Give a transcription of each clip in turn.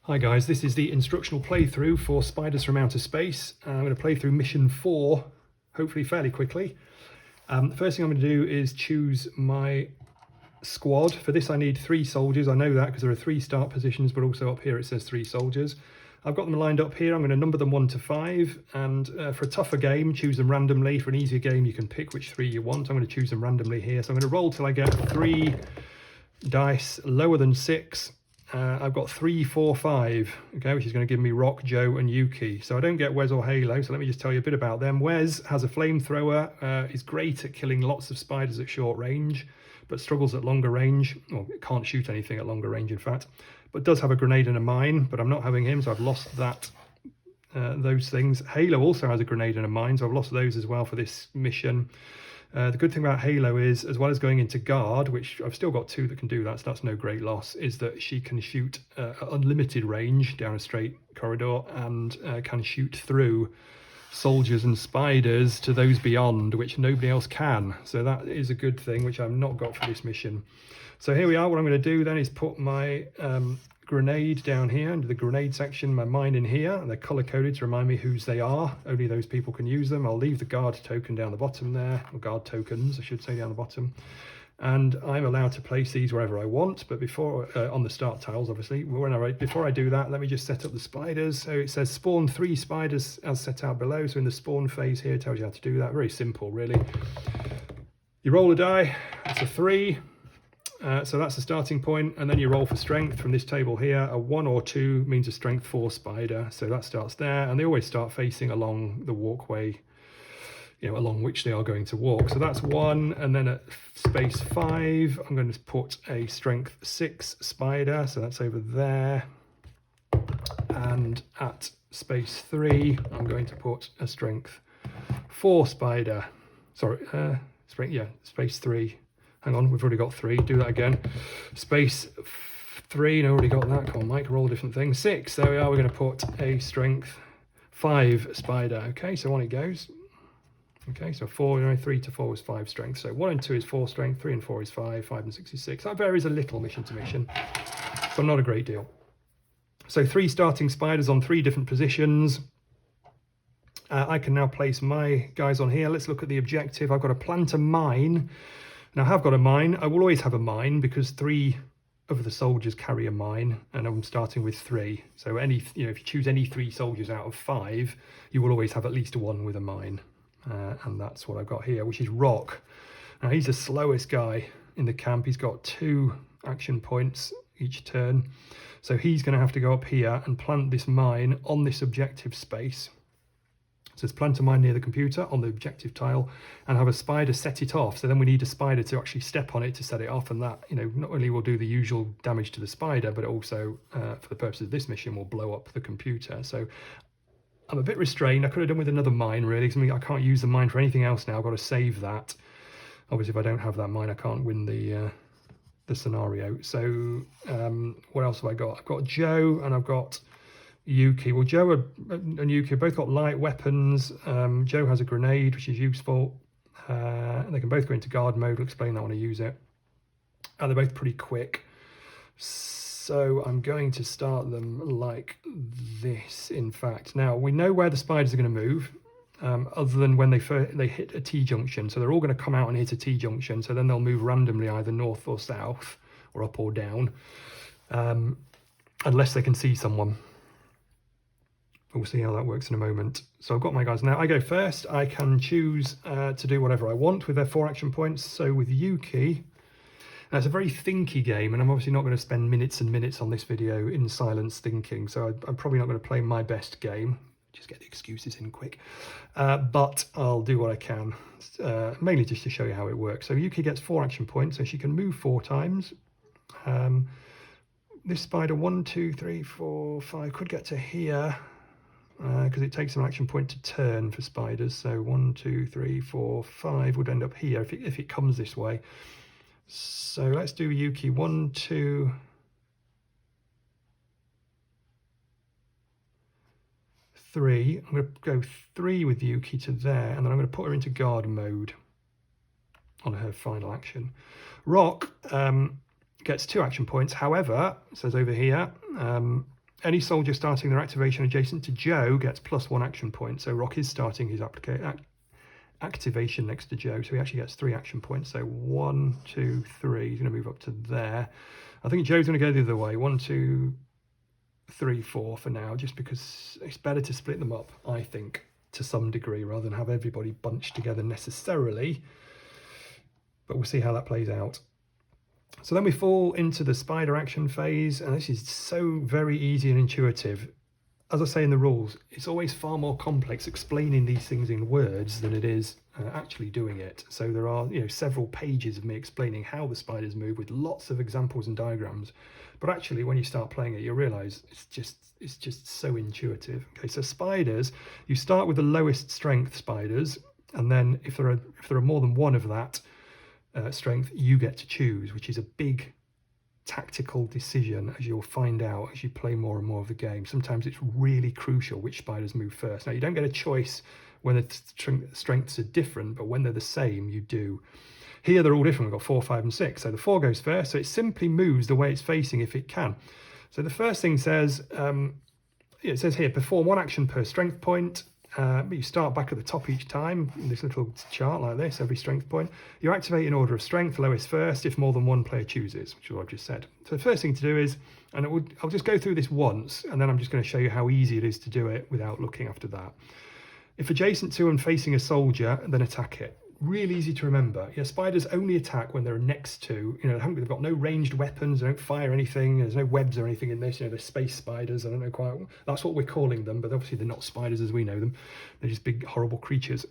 Hi guys, this is the instructional playthrough for Spiders from Outer Space. I'm going to play through mission 4, hopefully fairly quickly. The first thing I'm going to do is choose my squad. For this I need 3 soldiers, I know that because there are 3 start positions, but also up here it says 3 soldiers. I've got them lined up here. I'm going to number them 1 to 5, and for a tougher game, choose them randomly. For an easier game, you can pick which 3 you want. I'm going to choose them randomly here. So I'm going to roll till I get 3 dice lower than 6. I've got 3, 4, 5, okay, which is going to give me Rock, Joe and Yuki. So I don't get Wes or Halo, so let me just tell you a bit about them. Wes has a flamethrower, is great at killing lots of spiders at short range, but struggles at longer range, or can't shoot anything at longer range in fact, but does have a grenade and a mine, but I'm not having him, so I've lost that. Those things. Halo also has a grenade and a mine, so I've lost those as well for this mission. The good thing about Halo is, as well as going into guard, which I've still got 2 that can do that, so that's no great loss, is that she can shoot unlimited range down a straight corridor and can shoot through soldiers and spiders to those beyond, which nobody else can. So that is a good thing, which I've not got for this mission. So here we are. What I'm going to do then is put my grenade down here into the grenade section, my mine in here, and they're color coded to remind me whose they are. Only those people can use them. I'll leave the guard token down the bottom there, or guard tokens I should say down the bottom, and I'm allowed to place these wherever I want, but before on the start tiles obviously. Before I do that, let me just set up the spiders. So it says spawn 3 spiders as set out below. So in the spawn phase here, it tells you how to do that. Very simple really. You roll a die, it's a 3. So that's the starting point, and then you roll for strength from this table here. A 1 or 2 means a strength 4 spider, so that starts there, and they always start facing along the walkway, along which they are going to walk. So that's 1, and then at space 5, I'm going to put a strength 6 spider, so that's over there, and at space 3, I'm going to put a strength 4 spider. Sorry, space 3. Hang on, we've already got 3. Do that again. Space 3, no, already got that. Come on, Mike, roll a different thing. 6, there we are. We're going to put a strength 5 spider. Okay, so on it goes. Okay, so 3 to 4 was 5 strength. So 1 and 2 is 4 strength, 3 and 4 is 5, 5 and 6 is 6. That varies a little mission to mission, but not a great deal. So 3 starting spiders on 3 different positions. I can now place my guys on here. Let's look at the objective. I've got to plant a mine. Now I have got a mine. I will always have a mine because 3 of the soldiers carry a mine, and I'm starting with 3. So if you choose any 3 soldiers out of 5, you will always have at least 1 with a mine, and that's what I've got here, which is Rock. Now he's the slowest guy in the camp. He's got 2 action points each turn, so he's going to have to go up here and plant this mine on this objective space. So it's plant a mine near the computer on the objective tile and have a spider set it off. So then we need a spider to actually step on it to set it off, and that, not only will do the usual damage to the spider, but it also, for the purposes of this mission, will blow up the computer. So I'm a bit restrained. I could have done with another mine really, because I can't use the mine for anything else now. I've got to save that. Obviously, if I don't have that mine, I can't win the scenario. So what else have I got? I've got Joe and I've got Yuki. Well, Joe and Yuki have both got light weapons. Joe has a grenade, which is useful. They can both go into guard mode. I'll explain that when I use it. And they're both pretty quick. So I'm going to start them like this, in fact. Now, we know where the spiders are going to move, other than when they hit a T-junction. So they're all going to come out and hit a T-junction. So then they'll move randomly either north or south, or up or down, unless they can see someone. We'll see how that works in a moment. So I've got my guys now. I go first. I can choose to do whatever I want with their 4 action points. So with Yuki, now it's a very thinky game, and I'm obviously not going to spend minutes and minutes on this video in silence thinking. So I'm probably not going to play my best game. Just get the excuses in quick. But I'll do what I can, mainly just to show you how it works. So Yuki gets 4 action points, so she can move 4 times. This spider, 1, 2, 3, 4, 5, could get to here, because it takes an action point to turn for spiders. So 1, 2, 3, 4, 5 would end up here if it comes this way. So let's do Yuki. 1, 2, 3. I'm going to go 3 with Yuki to there, and then I'm going to put her into guard mode on her final action. Rock gets 2 action points. However, it says over here, Any soldier starting their activation adjacent to Joe gets +1 action point. So Rock is starting his activation next to Joe, so he actually gets 3 action points. So 1, 2, 3. He's going to move up to there. I think Joe's going to go the other way. 1, 2, 3, 4 for now, just because it's better to split them up, I think, to some degree, rather than have everybody bunched together necessarily. But we'll see how that plays out. So then we fall into the spider action phase, and this is so very easy and intuitive. As I say in the rules, it's always far more complex explaining these things in words than it is actually doing it. So there are, several pages of me explaining how the spiders move with lots of examples and diagrams. But actually, when you start playing it, you'll realise it's just so intuitive. Okay, so spiders, you start with the lowest strength spiders, and then if there are more than one of that strength, you get to choose, which is a big tactical decision, as you'll find out as you play more and more of the game. Sometimes it's really crucial which spiders move first. Now, you don't get a choice when the strengths are different, but when they're the same, you do. Here they're all different. We've got 4, 5 and 6. So the 4 goes first, so it simply moves the way it's facing if it can. So the first thing says, it says here, perform 1 action per strength point. But you start back at the top each time, in this little chart like this, every strength point. You activate in order of strength, lowest first, if more than one player chooses, which is what I've just said. So the first thing to do is, and I'll just go through this once, and then I'm just going to show you how easy it is to do it without looking after that. If adjacent to and facing a soldier, then attack it. Really easy to remember. Yeah, spiders only attack when they're next to, they've got no ranged weapons, they don't fire anything, there's no webs or anything in this, they're space spiders, I don't know quite, that's what we're calling them, but obviously they're not spiders as we know them, they're just big horrible creatures.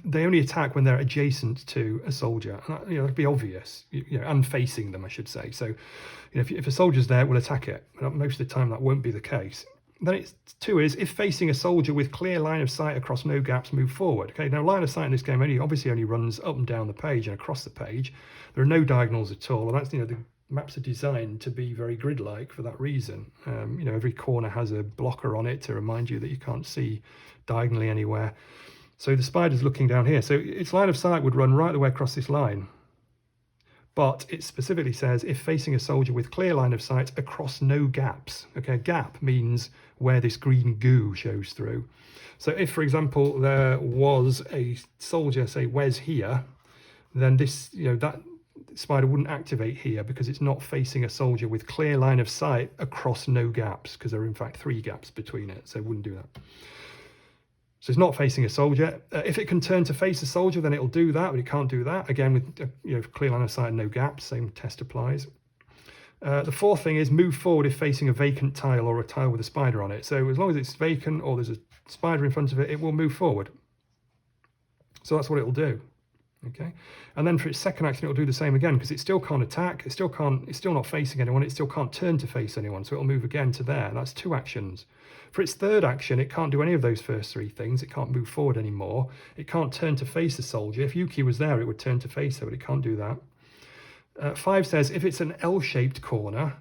They only attack when they're adjacent to a soldier, and that'd be obvious, and facing them, I should say. So, if a soldier's there, we'll attack it, but most of the time that won't be the case. Then 2 is, if facing a soldier with clear line of sight across no gaps, move forward. Okay, now line of sight in this game obviously only runs up and down the page and across the page. There are no diagonals at all, and that's, the maps are designed to be very grid-like for that reason. Every corner has a blocker on it to remind you that you can't see diagonally anywhere. So the spider's looking down here, so its line of sight would run right the way across this line. But it specifically says, if facing a soldier with clear line of sight across no gaps. Okay, gap means where this green goo shows through. So if, for example, there was a soldier, say Wes here, then this, that spider wouldn't activate here because it's not facing a soldier with clear line of sight across no gaps, because there are in fact 3 gaps between it, so it wouldn't do that. So it's not facing a soldier. If it can turn to face a soldier, then it'll do that, but it can't do that. Again, with clear line of sight and no gaps, same test applies. The 4th thing is move forward if facing a vacant tile or a tile with a spider on it. So as long as it's vacant or there's a spider in front of it, it will move forward. So that's what it'll do. Okay, and then for its second action, it'll do the same again, because it still can't attack, it's still not facing anyone, it still can't turn to face anyone, so it'll move again to there. That's 2 actions. For its third action, it can't do any of those first 3 things. It can't move forward anymore. It can't turn to face a soldier. If Yuki was there, it would turn to face her, but it can't do that. 5 says, if it's an L-shaped corner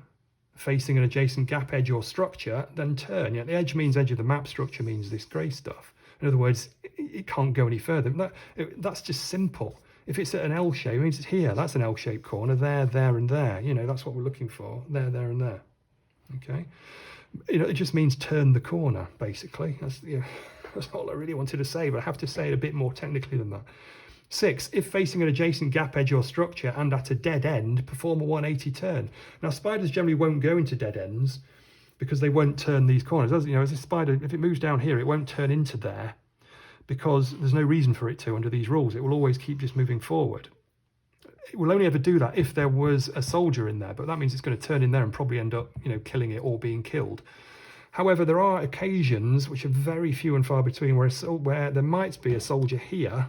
facing an adjacent gap, edge or structure, then turn. The edge means edge of the map, structure means this grey stuff. In other words, it can't go any further. That's just simple. If it's at an L shape, it means it's here. That's an L-shaped corner, there, and there. That's what we're looking for, there, and there. Okay. It just means turn the corner, basically. That's all I really wanted to say, but I have to say it a bit more technically than that. 6, if facing an adjacent gap, edge or structure and at a dead end, perform a 180 turn. Now, spiders generally won't go into dead ends because they won't turn these corners. As a spider, if it moves down here, it won't turn into there because there's no reason for it to under these rules. It will always keep just moving forward. It will only ever do that if there was a soldier in there, but that means it's going to turn in there and probably end up, killing it or being killed. However, there are occasions, which are very few and far between, where there might be a soldier here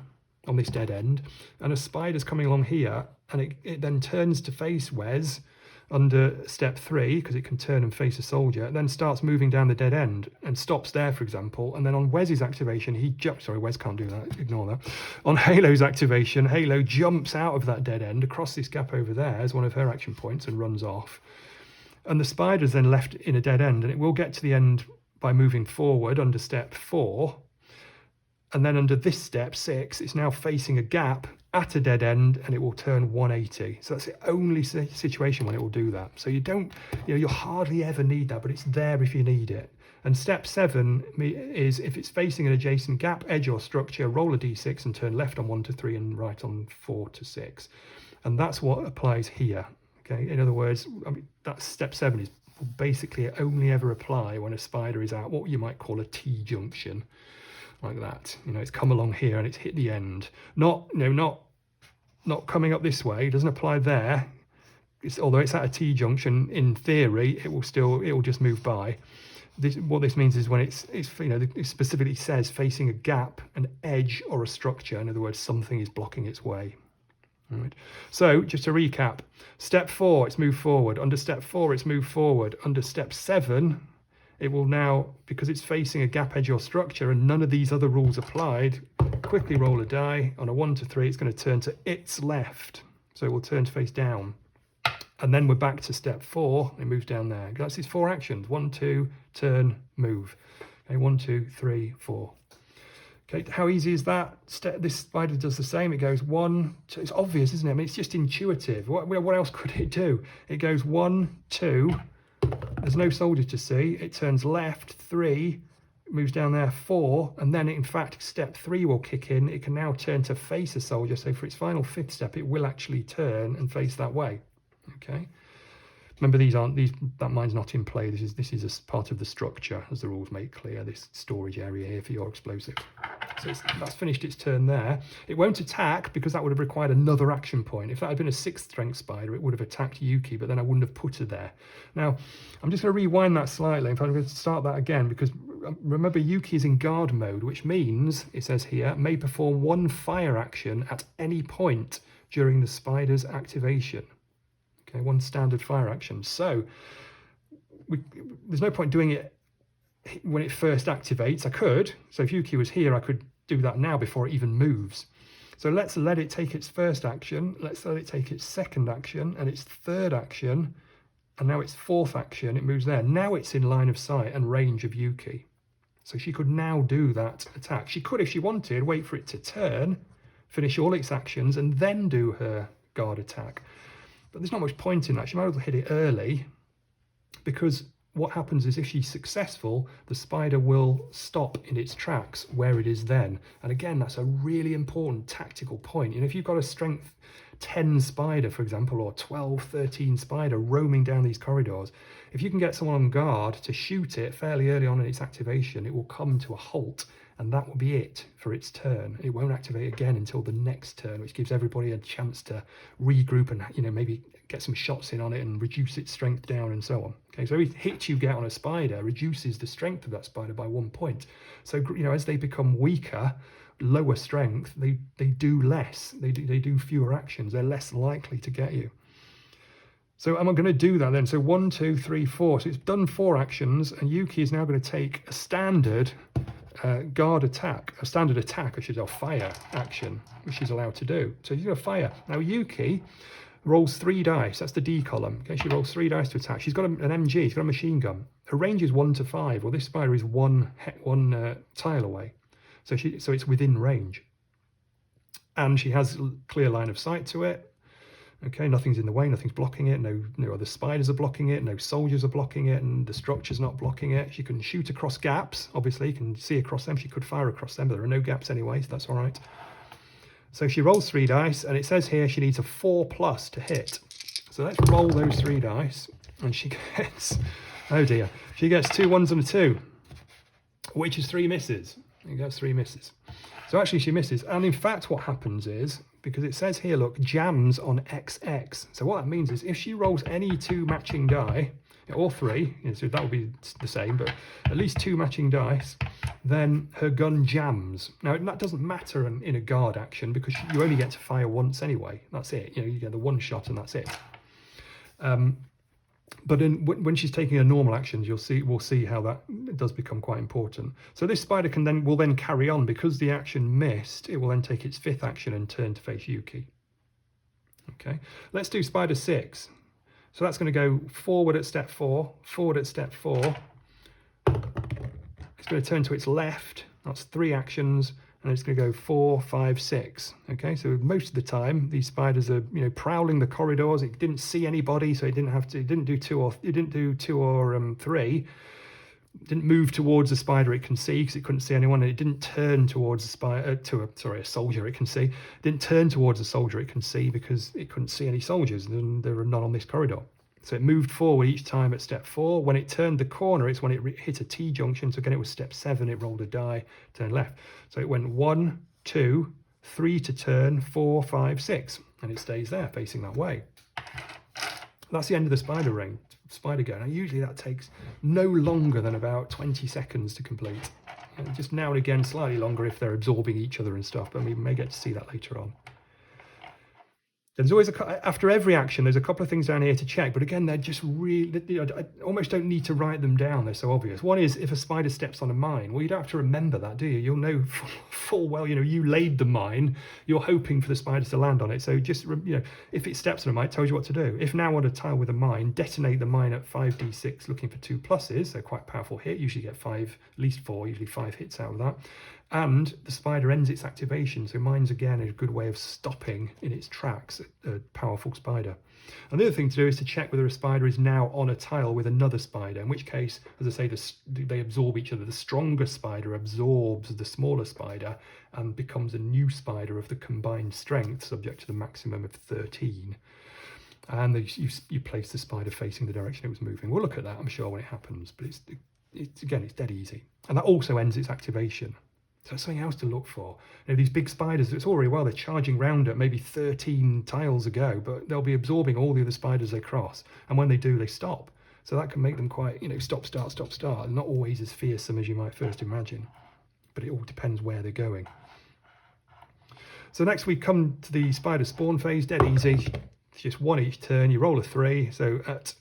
on this dead end, and a spider's coming along here, and it then turns to face Wes under step 3, because it can turn and face a soldier, and then starts moving down the dead end and stops there, for example, and then on Wes's activation, he jumps, sorry, Wes can't do that, ignore that. On Halo's activation, Halo jumps out of that dead end across this gap over there as one of her action points and runs off. And the spider's then left in a dead end, and it will get to the end by moving forward under step 4, and then under this step 6, it's now facing a gap at a dead end, and it will turn 180. So that's the only situation when it will do that. So you'll hardly ever need that, but it's there if you need it. And step 7 is if it's facing an adjacent gap, edge or structure, roll a d6 and turn left on 1 to 3 and right on 4 to 6. And that's what applies here. Okay. In other words, that's step 7 is basically only ever apply when a spider is at what you might call a T-junction, like that. It's come along here and it's hit the end. Not coming up this way. It doesn't apply there. Although it's at a T-junction, in theory, it will just move by. What this means is when it specifically says facing a gap, an edge, or a structure. In other words, something is blocking its way. All right. So just to recap, step 4, it's moved forward. Under step 4, it's moved forward. Under step 7, it will now, because it's facing a gap, edge, or structure, and none of these other rules applied, quickly roll a die. On a 1 to 3, it's going to turn to its left. So it will turn to face down. And then we're back to step 4. It moves down there. That's its 4 actions. 1, 2, turn, move. Okay, 1, 2, 3, 4. Okay, how easy is that? This spider does the same. It goes 1, 2. It's obvious, isn't it? I mean, it's just intuitive. What else could it do? It goes 1, 2. There's no soldier to see. It turns left, 3. Moves down there, 4. And then, in fact, step 3 will kick in. It can now turn to face a soldier. So for its final 5th step, it will actually turn and face that way. Okay. Remember, that mine's not in play. This is a part of the structure, as the rules make clear, this storage area here for your explosive. So that's finished its turn there. It won't attack because that would have required another action point. If that had been a 6th strength spider, it would have attacked Yuki, but then I wouldn't have put her there. Now, I'm just going to rewind that slightly. In fact, I'm going to start that again because remember, Yuki is in guard mode, which means, it says here, may perform 1 fire action at any point during the spider's activation. Okay, 1 standard fire action. So there's no point doing it when it first activates. I could. So if Yuki was here, I could do that now before it even moves. So let's let it take its first action. Let's let it take its 2nd action and its 3rd action. And now its 4th action. It moves there. Now it's in line of sight and range of Yuki. So she could now do that attack. She could, if she wanted, wait for it to turn, finish all its actions, and then do her guard attack. But there's not much point in that. She might as well hit it early, because what happens is if she's successful, the spider will stop in its tracks where it is then. And again, that's a really important tactical point. If you've got a strength 10 spider, for example, or 12, 13 spider roaming down these corridors, if you can get someone on guard to shoot it fairly early on in its activation, it will come to a halt, and that will be it for its turn. It won't activate again until the next turn, which gives everybody a chance to regroup and maybe get some shots in on it and reduce its strength down and so on. Okay, so every hit you get on a spider reduces the strength of that spider by 1 point. So as they become weaker, lower strength, they do less. They do fewer actions. They're less likely to get you. So am I going to do that then? So 1, 2, 3, 4. So it's done 4 actions, and Yuki is now going to take a standard guard attack, a standard attack, I should say, or fire action, which she's allowed to do. So she's going to fire. Now Yuki rolls 3 dice. That's the D column. Okay, she rolls 3 dice to attack. She's got an MG. She's got a machine gun. Her range is 1 to 5. Well, this spider is one tile away, so it's within range, and she has a clear line of sight to it. Okay, nothing's in the way, nothing's blocking it, no other spiders are blocking it, no soldiers are blocking it, and the structure's not blocking it. She can shoot across gaps, obviously, you can see across them. She could fire across them, but there are no gaps anyway, so that's all right. So she rolls 3 dice, and it says here she needs a 4+ to hit. So let's roll those 3 dice, and she gets, oh dear, she gets 2 1s and a 2, which is 3 misses. She gets 3 misses. So actually she misses, and in fact what happens is, because it says here, look, jams on XX. So what that means is if she rolls any 2 matching die, or 3, so that would be the same, but at least 2 matching dice, then her gun jams. Now that doesn't matter in a guard action because you only get to fire once anyway. That's it. You get the 1 shot and that's it. But when she's taking her normal actions, we'll see how that does become quite important. So this spider will then carry on because the action missed. It will then take its 5th action and turn to face Yuki. Okay, let's do spider 6. So that's going to go forward at step 4, forward at step 4. It's going to turn to its left. That's 3 actions, and it's going to go 4, 5, 6. Okay, so most of the time these spiders are, you know, prowling the corridors. It didn't see anybody, so it didn't have to. It didn't do two or three. It didn't move towards the spider it can see because it couldn't see anyone. And it didn't turn towards the spider a soldier it can see. It didn't turn towards a soldier it can see because it couldn't see any soldiers, and there were none on this corridor. So it moved forward each time at step 4. When it turned the corner, it's when it hit a T-junction. So again, it was step 7. It rolled a die, turned left. So it went 1, 2, 3 to turn, 4, 5, 6. And it stays there, facing that way. That's the end of the spider ring, spider go. Now, usually that takes no longer than about 20 seconds to complete. And just now and again, slightly longer if they're absorbing each other and stuff, but we may get to see that later on. There's always after every action, there's a couple of things down here to check, but again, they're just really, you know, I almost don't need to write them down. They're so obvious. One is if a spider steps on a mine. Well, you don't have to remember that, do you? You'll know full well, you know, you laid the mine, you're hoping for the spiders to land on it. So just, you know, if it steps on a mine, it tells you what to do. If now on a tile with a mine, detonate the mine at 5d6, looking for 2 pluses, so quite powerful hit. Usually get 5, at least 4, usually 5 hits out of that. And the spider ends its activation, so mines again a good way of stopping in its tracks a powerful spider. And the other thing to do is to check whether a spider is now on a tile with another spider, in which case, as I say, they absorb each other. The stronger spider absorbs the smaller spider and becomes a new spider of the combined strength, subject to the maximum of 13. And you place the spider facing the direction it was moving. We'll look at that, I'm sure, when it happens, but it's dead easy. And that also ends its activation. So that's something else to look for. You know, these big spiders, it's all very well, they're charging round at maybe 13 tiles ago, but they'll be absorbing all the other spiders they cross. And when they do, they stop. So that can make them quite, you know, stop, start, stop, start. Not always as fearsome as you might first imagine, but it all depends where they're going. So next we come to the spider spawn phase, dead easy. It's just 1 each turn, you roll a 3. So at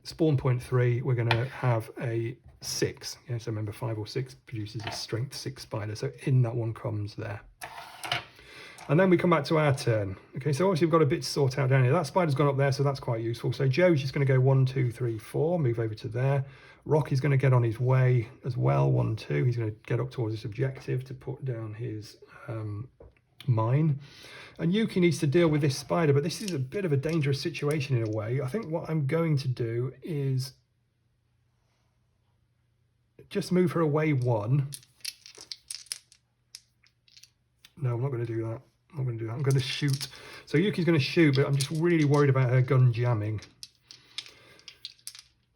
spawn point 3, we're going to have a 6. Yeah, so remember 5 or 6 produces a strength 6 spider. So in that one comes there. And then we come back to our turn. Okay, so obviously we've got a bit to sort out down here. That spider's gone up there, so that's quite useful. So Joe's just going to go 1, 2, 3, 4, move over to there. Rocky's going to get on his way as well, 1, 2. He's going to get up towards this objective to put down his mine. And Yuki needs to deal with this spider, but this is a bit of a dangerous situation in a way. I think what I'm going to do is just move her away 1. No, I'm not going to do that. I'm not going to do that. I'm going to shoot. So Yuki's going to shoot, but I'm just really worried about her gun jamming.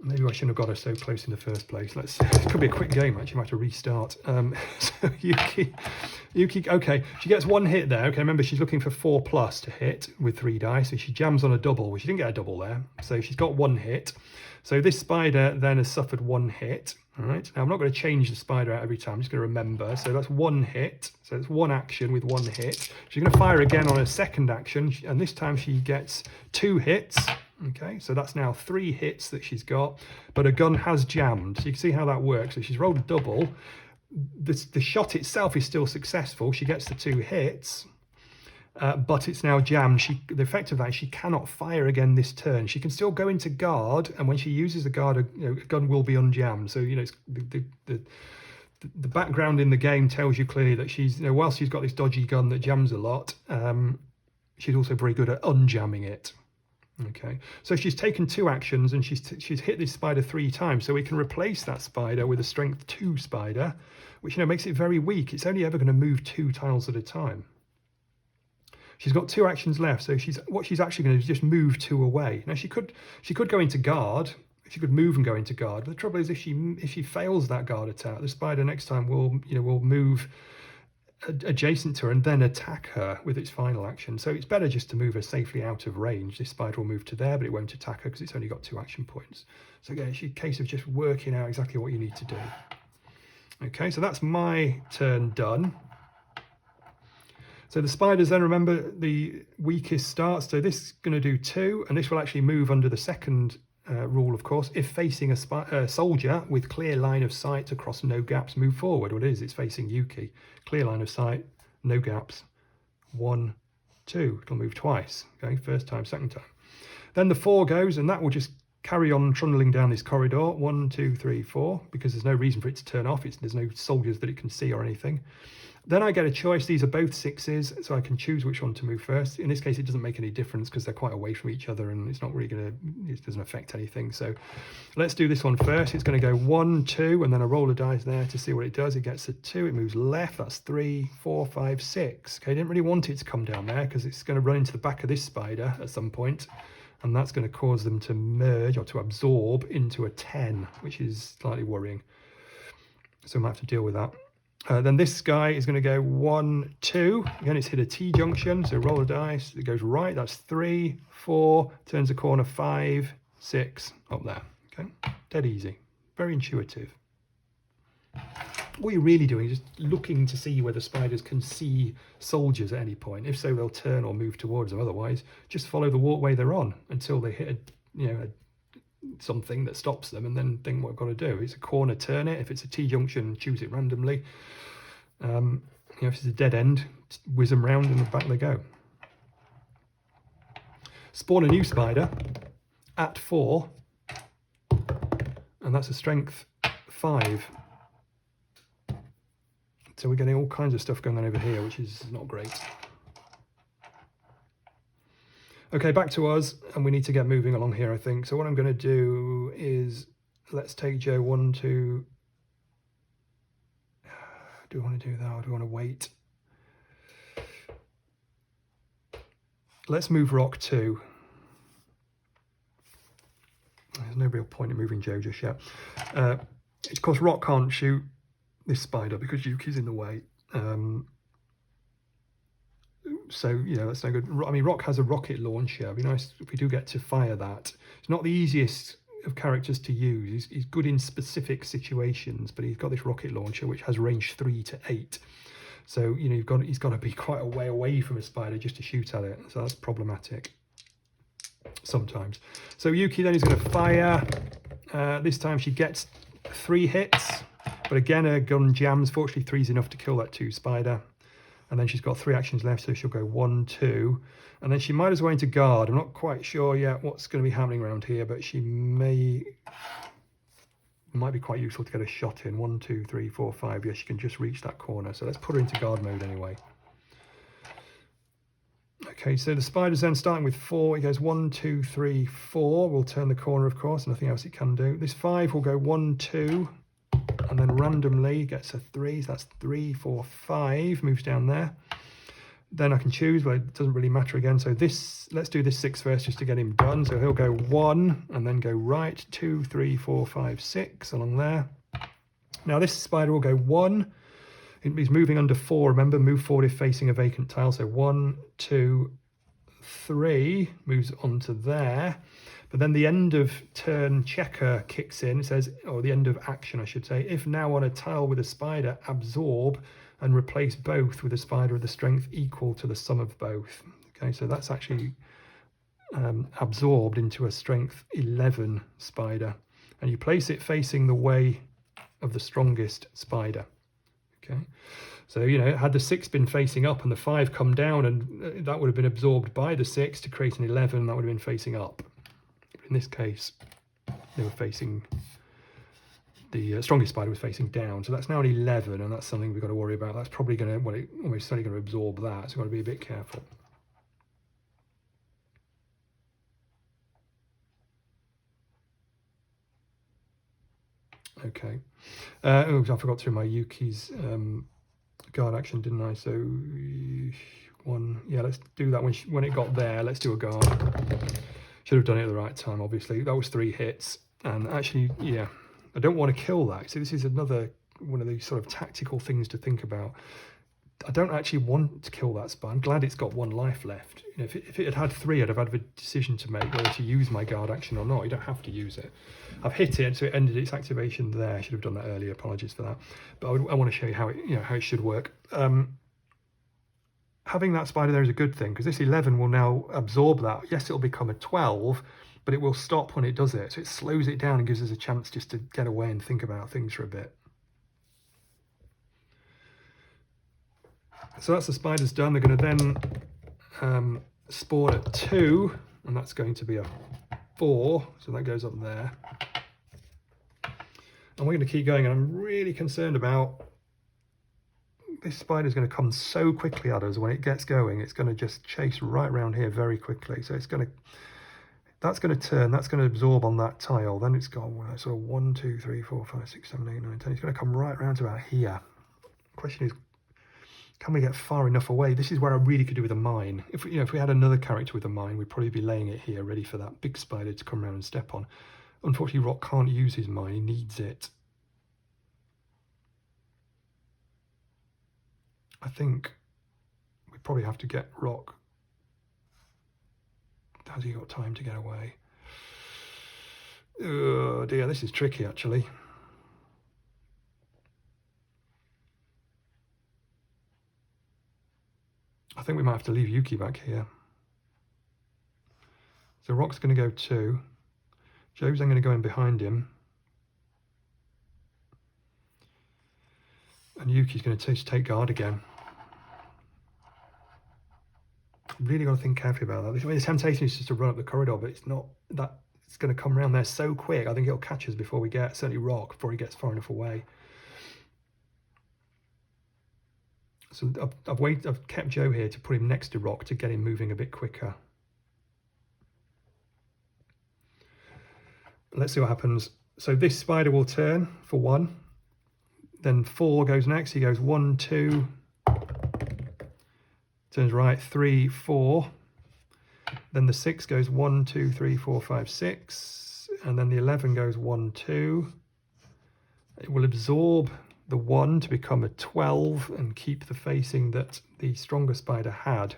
Maybe I shouldn't have got her so close in the first place. It could be a quick game, actually. I might have to restart. So Yuki, okay, she gets 1 hit there. Okay, remember, she's looking for 4 plus to hit with 3 dice. So she jams on a double. Well, she didn't get a double there. So she's got 1 hit. So this spider then has suffered 1 hit. All right, now I'm not going to change the spider out every time. I'm just going to remember. So that's 1 hit. So it's 1 action with 1 hit. She's going to fire again on her second action. And this time she gets 2 hits. Okay, so that's now 3 hits that she's got. But her gun has jammed. So you can see how that works. So she's rolled a double. The shot itself is still successful. She gets the 2 hits. But it's now jammed. The effect of that is she cannot fire again this turn. She can still go into guard, and when she uses the guard, a gun will be unjammed. So you know, it's the background in the game tells you clearly that she's, you know, whilst she's got this dodgy gun that jams a lot, she's also very good at unjamming it. Okay, so she's taken 2 actions and she's hit this spider 3 times. So we can replace that spider with a strength 2 spider, which, you know, makes it very weak. It's only ever going to move 2 tiles at a time. She's got 2 actions left, so what she's actually going to do is just move 2 away. Now she could go into guard. She could move and go into guard. But the trouble is, if she fails that guard attack, the spider next time will move adjacent to her and then attack her with its final action. So it's better just to move her safely out of range. This spider will move to there, but it won't attack her because it's only got 2 action points. So again, it's a case of just working out exactly what you need to do. Okay, so that's my turn done. So the spiders then, remember, the weakest starts. So this is going to do 2, and this will actually move under the second rule, of course. If facing a soldier with clear line of sight across no gaps, move forward. What it is, it's facing Yuki. Clear line of sight, no gaps. 1, 2. It'll move twice. Okay, first time, second time. Then the 4 goes, and that will just carry on trundling down this corridor, 1, 2, 3, 4, because there's no reason for it to turn off. There's no soldiers that it can see or anything. Then I get a choice. These are both 6s, so I can choose which one to move first. In this case, it doesn't make any difference because they're quite away from each other and it's not really it doesn't affect anything. So let's do this one first. It's going to go 1, 2, and then I roll a dice there to see what it does. It gets a 2, it moves left, that's 3, 4, 5, 6. Okay, I didn't really want it to come down there because it's going to run into the back of this spider at some point, and that's going to cause them to merge or to absorb into a 10, which is slightly worrying. So I'm going to have to deal with that. Then this guy is going to go 1, 2. Again, it's hit a T junction, so roll a dice. It goes right, that's 3, 4, turns a corner, 5, 6, up there. Okay, dead easy. Very intuitive. What you're really doing is just looking to see whether spiders can see soldiers at any point. If so, they'll turn or move towards them. Otherwise, just follow the walkway they're on until they hit something that stops them, and then think what I've got to do. It's a corner, turn it. If it's a T junction, choose it randomly. If it's a dead end, whiz them round and back they go. Spawn a new spider at 4, and that's a strength 5. So we're getting all kinds of stuff going on over here, which is not great. Okay, back to us, and we need to get moving along here, I think. So what I'm going to do is, let's take Joe 1, 2. Do I want to do that, or do I want to wait? Let's move Rock 2. There's no real point in moving Joe just yet. Of course, Rock can't shoot this spider because Yuki's in the way. So, that's no good. I mean, Rock has a rocket launcher. It'd be nice if we do get to fire that. It's not the easiest of characters to use. He's good in specific situations, but he's got this rocket launcher which has range 3 to 8. So, he's got to be quite a way away from a spider just to shoot at it. So that's problematic sometimes. So Yuki then is going to fire. This time she gets 3 hits, but again her gun jams. Fortunately, 3 is enough to kill that 2 spider. And then she's got 3 actions left, so she'll go 1, 2. And then she might as well into guard. I'm not quite sure yet what's going to be happening around here, but she might be quite useful to get a shot in. 1, 2, 3, 4, 5. Yes, she can just reach that corner. So let's put her into guard mode anyway. Okay, so the spider's then starting with 4. It goes 1, 2, 3, 4. We'll turn the corner, of course. Nothing else it can do. This 5 will go 1, 2. And then randomly gets a 3, so that's 3, 4, 5, moves down there. Then I can choose, but it doesn't really matter again. So let's do this 6 first just to get him done. So he'll go 1 and then go right, 2, 3, 4, 5, 6 along there. Now this spider will go 1. He's moving under 4. Remember, move forward if facing a vacant tile. So 1, 2, 3, moves onto there. But then the end of turn checker kicks in. It says, or the end of action, I should say. If now on a tile with a spider, absorb and replace both with a spider of the strength equal to the sum of both. Okay, so that's actually absorbed into a strength 11 spider. And you place it facing the way of the strongest spider. Okay, so had the 6 been facing up and the 5 come down, and that would have been absorbed by the 6 to create an 11. That would have been facing up. In this case, they were facing, the strongest spider was facing down. So that's now an 11, and that's something we've got to worry about. That's probably going to, almost certainly going to absorb that. So we've got to be a bit careful. Okay. Oh, I forgot to do my Yuki's guard action, didn't I? So 1, yeah, let's do that when it got there. Let's do a guard. Should have done it at the right time, obviously. That was 3 hits. And actually, yeah, I don't want to kill that. So this is another one of these sort of tactical things to think about. I don't actually want to kill that spider. I'm glad it's got 1 life left. If it had had 3, I'd have had a decision to make whether to use my guard action or not. You don't have to use it. I've hit it, so it ended its activation there. I should have done that earlier. Apologies for that. But I want to show you how it should work. Having that spider there is a good thing, because this 11 will now absorb that. Yes, it'll become a 12, but it will stop when it does it. So it slows it down and gives us a chance just to get away and think about things for a bit. So that's the spider's done. They're going to then spawn at 2, and that's going to be a 4, so that goes up there. And we're going to keep going, and I'm really concerned about this spider's going to come so quickly at us when it gets going. It's going to just chase right around here very quickly. So it's going to, that's going to turn, that's going to absorb on that tile. Then it's got sort of 1, 2, 3, 4, 5, 6, 7, 8, 9, 10. It's going to come right around to about here. The question is, can we get far enough away? This is where I really could do with a mine. If we, if we had another character with a mine, we'd probably be laying it here, ready for that big spider to come around and step on. Unfortunately, Rock can't use his mine. He needs it. I think we probably have to get Rock. Has he got time to get away? Oh dear, this is tricky actually. I think we might have to leave Yuki back here. So Rock's going to go 2. Joe's then going to go in behind him. And Yuki's going to take guard again. Really got to think carefully about that. I mean, the temptation is just to run up the corridor, but it's not that. It's going to come around there so quick. I think it'll catch us before we get, certainly Rock, before he gets far enough away. So I've kept Joe here to put him next to Rock to get him moving a bit quicker. Let's see what happens. So this spider will turn for 1. Then 4 goes next. He goes 1, 2. Turns right, 3, 4. Then the 6 goes 1, 2, 3, 4, 5, 6. And then the 11 goes 1, 2. It will absorb the 1 to become a 12 and keep the facing that the stronger spider had.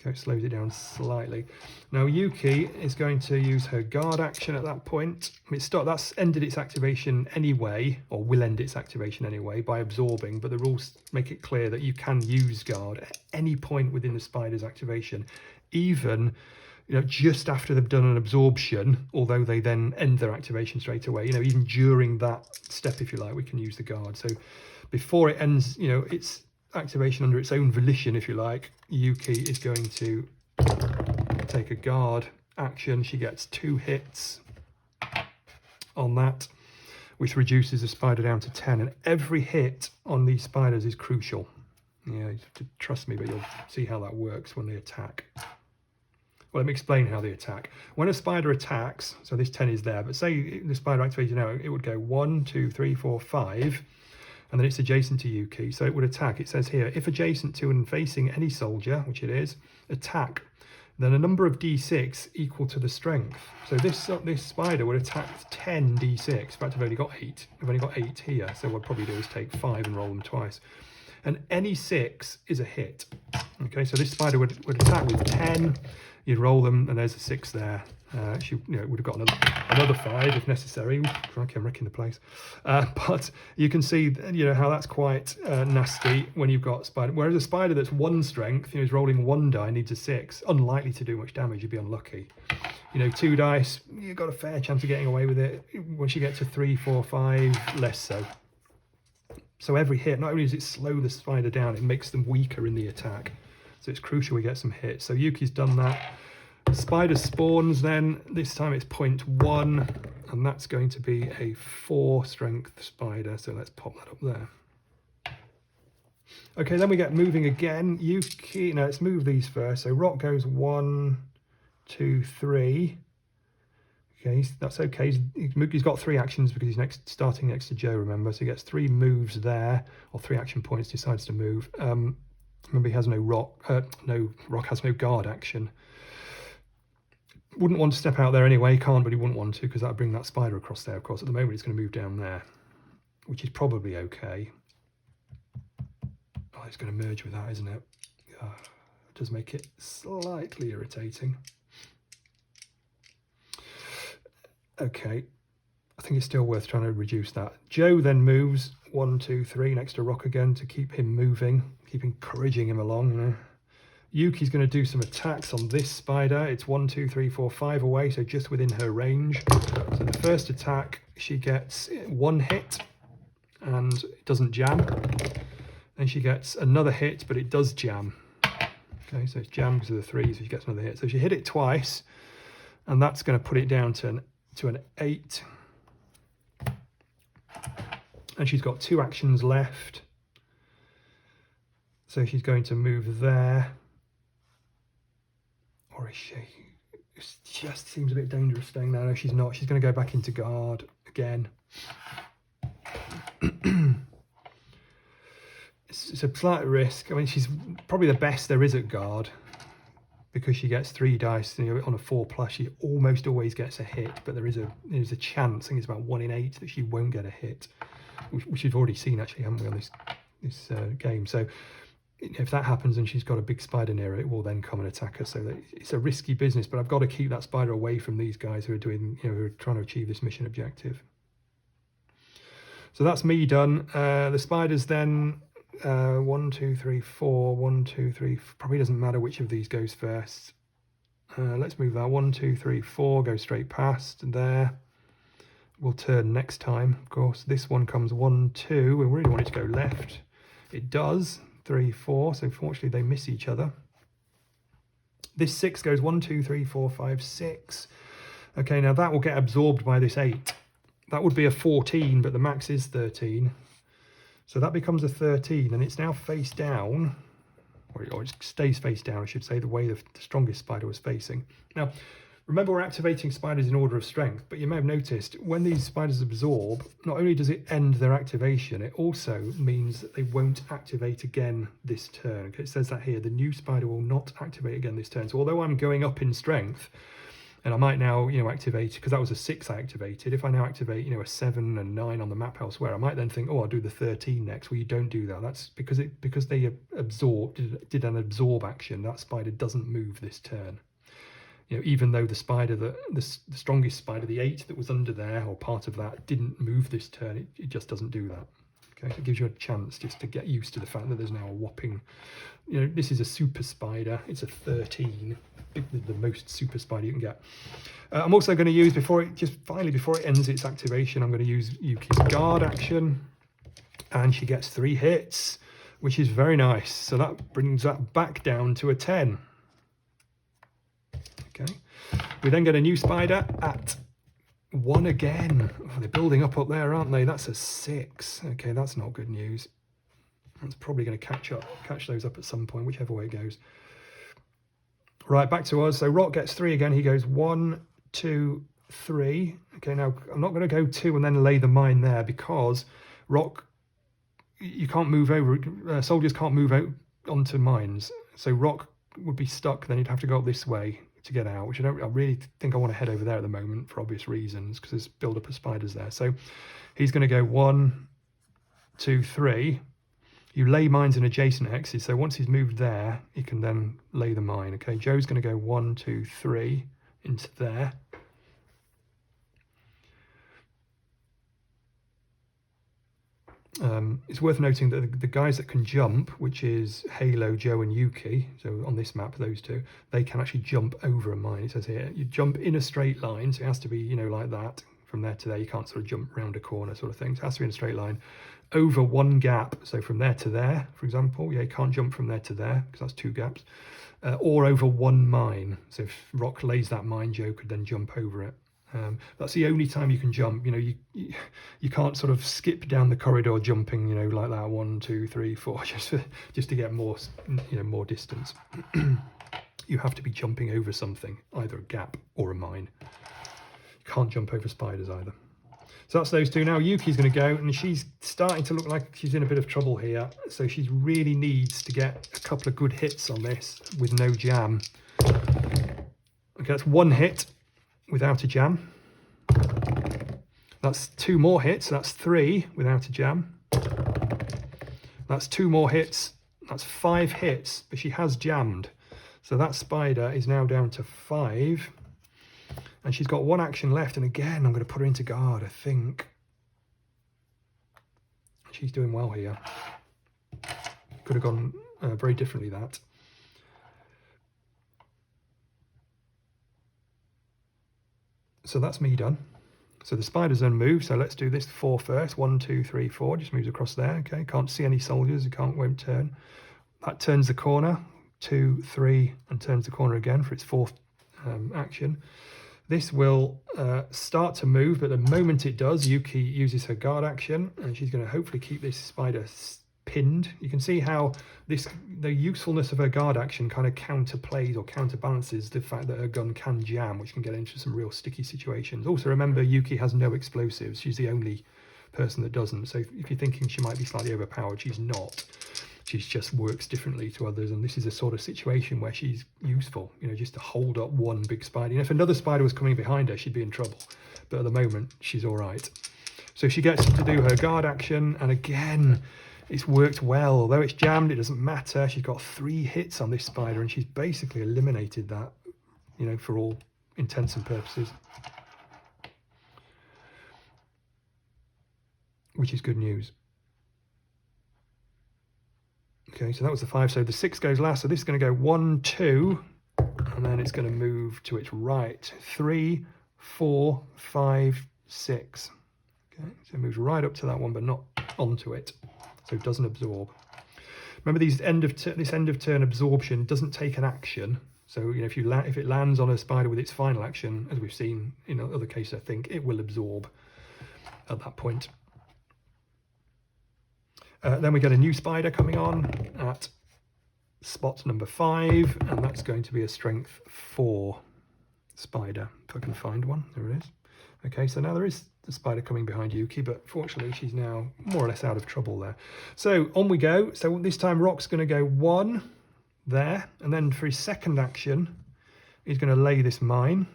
So it slows it down slightly. Now Yuki is going to use her guard action at that point. That's ended its activation anyway, or will end its activation anyway, by absorbing, but the rules make it clear that you can use guard at any point within the spider's activation, even just after they've done an absorption, although they then end their activation straight away. Even during that step, if you like, we can use the guard. So before it ends, its activation under its own volition, if you like, Yuki is going to take a guard action. She gets 2 hits on that, which reduces the spider down to 10. And every hit on these spiders is crucial. You have to trust me, but you'll see how that works when they attack. Well, let me explain how they attack. When a spider attacks, so this 10 is there, but say the spider activated now, it would go 1, 2, 3, 4, 5, and then it's adjacent to Yuki, so it would attack. It says here, if adjacent to and facing any soldier, which it is, attack, then a number of d6 equal to the strength. So this spider would attack 10 d6. In fact, I've only got 8. I've only got 8 here, so what I'll probably do is take 5 and roll them twice. And any 6 is a hit. Okay, so this spider would attack with 10. You'd roll them, and there's a 6 there. She would have got another 5 if necessary. Ooh, crikey, I'm wrecking the place. But you can see, how that's quite nasty when you've got spider. Whereas a spider that's 1 strength, is rolling 1 die, needs a 6. Unlikely to do much damage. You'd be unlucky. 2 dice, you've got a fair chance of getting away with it. Once you get to 3, 4, 5, less so. So every hit, not only does it slow the spider down, it makes them weaker in the attack. So it's crucial we get some hits. So Yuki's done that. Spider spawns then. This time it's 0.1, and that's going to be a 4 strength spider. So let's pop that up there. Okay, then we get moving again. Yuki, now let's move these first. So Rock goes 1, 2, 3. Okay, that's okay. He's got 3 actions because he's starting next to Joe, remember? So he gets 3 moves there, or 3 action points, decides to move. Remember, he has no Rock has no guard action. Wouldn't want to step out there anyway, can't, but he wouldn't want to because that would bring that spider across there, of course. At the moment, it's going to move down there, which is probably okay. Oh, it's going to merge with that, isn't it? It does make it slightly irritating. Okay, I think it's still worth trying to reduce that. Joe then moves 1, 2, 3 next to Rock again to keep him moving, keep encouraging him along. Yuki's going to do some attacks on this spider. It's 1, 2, 3, 4, 5 away, so just within her range. So the first attack, she gets 1 hit and it doesn't jam. Then she gets another hit, but it does jam. Okay, so it's jammed because of the 3, so she gets another hit. So she hit it twice. and that's going to put it down to an 8. And she's got 2 actions left. So she's going to move there. Or is she? It just seems a bit dangerous staying there. No, she's not. She's going to go back into guard again. It's a slight risk. I mean, she's probably the best there is at guard, because she gets 3 dice, you know, on a 4+. She almost always gets a hit, but there's a chance. I think it's about 1 in 8 that she won't get a hit, which we've already seen actually, haven't we, on this game. So if that happens and she's got a big spider near her, it will then come and attack her. So it's a risky business, but I've got to keep that spider away from these guys who are doing, you know, who are trying to achieve this mission objective. So that's me done. The spiders then, 1, 2, 3, 4, 1, 2, 3, probably doesn't matter which of these goes first. Let's move that 1, 2, 3, 4, go straight past there. We'll turn next time, of course. This one comes 1, 2. We really want it to go left. It does. 3, 4. So fortunately they miss each other. This 6 goes 1, 2, 3, 4, 5, 6. Okay, now that will get absorbed by this 8. That would be a 14, but the max is 13. So that becomes a 13, and it's now face down, or it stays face down, I should say, the way the strongest spider was facing. Now, remember, we're activating spiders in order of strength, but you may have noticed when these spiders absorb, not only does it end their activation, it also means that they won't activate again this turn. Okay, it says that here, the new spider will not activate again this turn. So although I'm going up in strength, and I might now, you know, activate, because that was a 6 I activated. If I now activate, you know, a 7 and 9 on the map elsewhere, I might then think, oh, I'll do the 13 next. Well, you don't do that. That's because they did an absorb action. That spider doesn't move this turn. You know, even though the spider, the strongest spider, the 8 that was under there, or part of that, didn't move this turn, it just doesn't do that. Okay, so it gives you a chance just to get used to the fact that there's now a whopping, you know, this is a super spider. It's a 13. The most super spider you can get. I'm also going to use, before it ends its activation, I'm going to use Yuki's guard action, and she gets 3 hits, which is very nice. So that brings that back down to a 10. Okay, we then get a new spider at 1 again. Oh, they're building up there, aren't they? That's a 6. Okay, that's not good news. It's probably going to catch those up at some point, whichever way it goes. Right, back to us. So Rock gets 3 again. He goes 1, 2, 3. Okay, now I'm not going to go 2 and then lay the mine there, because Rock, you can't move over. Soldiers can't move out onto mines. So Rock would be stuck. Then he'd have to go up this way to get out, which I really think I want to head over there at the moment for obvious reasons, because there's build up of spiders there. So he's going to go 1, 2, 3. You lay mines in adjacent hexes, so once he's moved there, he can then lay the mine. Okay, Joe's going to go 1, 2, 3 into there. It's worth noting that the guys that can jump, which is Halo, Joe and Yuki, so on this map, those 2, they can actually jump over a mine. It says here, you jump in a straight line, so it has to be, you know, like that. From there to there, you can't sort of jump round a corner sort of thing. So it has to be in a straight line. Over 1 gap, so from there to there, for example, yeah, you can't jump from there to there because that's 2 gaps, or over 1 mine. So if Rock lays that mine, Joe could then jump over it. That's the only time you can jump. You know, you can't sort of skip down the corridor jumping, you know, like that 1, 2, 3, 4, just to get more, you know, more distance. You have to be jumping over something, either a gap or a mine. You can't jump over spiders either. So that's those 2. Now Yuki's going to go, and she's starting to look like she's in a bit of trouble here. So she really needs to get a couple of good hits on this with no jam. Okay, that's 1 hit without a jam. That's 2 more hits. So that's 3 without a jam. That's 2 more hits. That's 5 hits, but she has jammed. So that spider is now down to 5. And she's got 1 action left, and again, I'm going to put her into guard, I think. She's doing well here. Could have gone very differently, that. So that's me done. So the spider's then moved, so let's do this 4 first. 1, 2, 3, 4, just moves across there, okay? Can't see any soldiers, it won't turn. That turns the corner, 2, 3, and turns the corner again for its 4th action. This will start to move, but the moment it does, Yuki uses her guard action, and she's going to hopefully keep this spider pinned. You can see how the usefulness of her guard action kind of counterplays or counterbalances the fact that her gun can jam, which can get into some real sticky situations. Also, remember, Yuki has no explosives. She's the only person that doesn't. So if you're thinking she might be slightly overpowered, she's not. She just works differently to others, and this is a sort of situation where she's useful, you know, just to hold up one big spider. You know, if another spider was coming behind her, she'd be in trouble, but at the moment she's all right. So she gets to do her guard action, and again, it's worked well. Although it's jammed, it doesn't matter. She's got 3 hits on this spider, and she's basically eliminated that, you know, for all intents and purposes, which is good news. Okay, so that was the 5. So the 6 goes last. So this is going to go 1, 2, and then it's going to move to its right. 3, 4, 5, 6. Okay, so it moves right up to that one, but not onto it, so it doesn't absorb. Remember, this end of turn absorption doesn't take an action. So you know, if it lands on a spider with its final action, as we've seen in other cases, I think it will absorb at that point. Then we get a new spider coming on at spot number 5, and that's going to be a strength 4 spider, if I can find one. There it is. Okay, so now there is the spider coming behind Yuki, but fortunately she's now more or less out of trouble there. So on we go. So this time Rock's going to go 1 there, and then for his second action, he's going to lay this mine,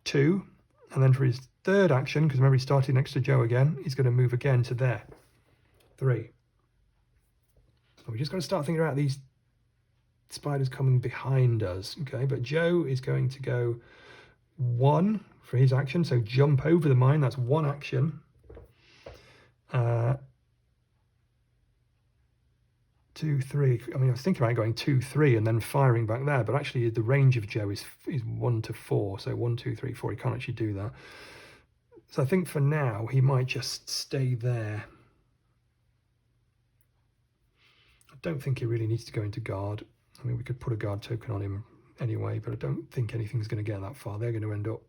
2, and then for his third action, because remember he started next to Joe again, he's going to move again to there, 3. So we're just going to start thinking about these spiders coming behind us, okay? But Joe is going to go 1 for his action, so jump over the mine, that's 1 action. 2, 3, I mean, I was thinking about going 2, 3 and then firing back there, but actually the range of Joe is 1 to 4, so 1, 2, 3, 4, he can't actually do that. So I think for now, he might just stay there. I don't think he really needs to go into guard. I mean, we could put a guard token on him anyway, but I don't think anything's going to get that far. They're going to end up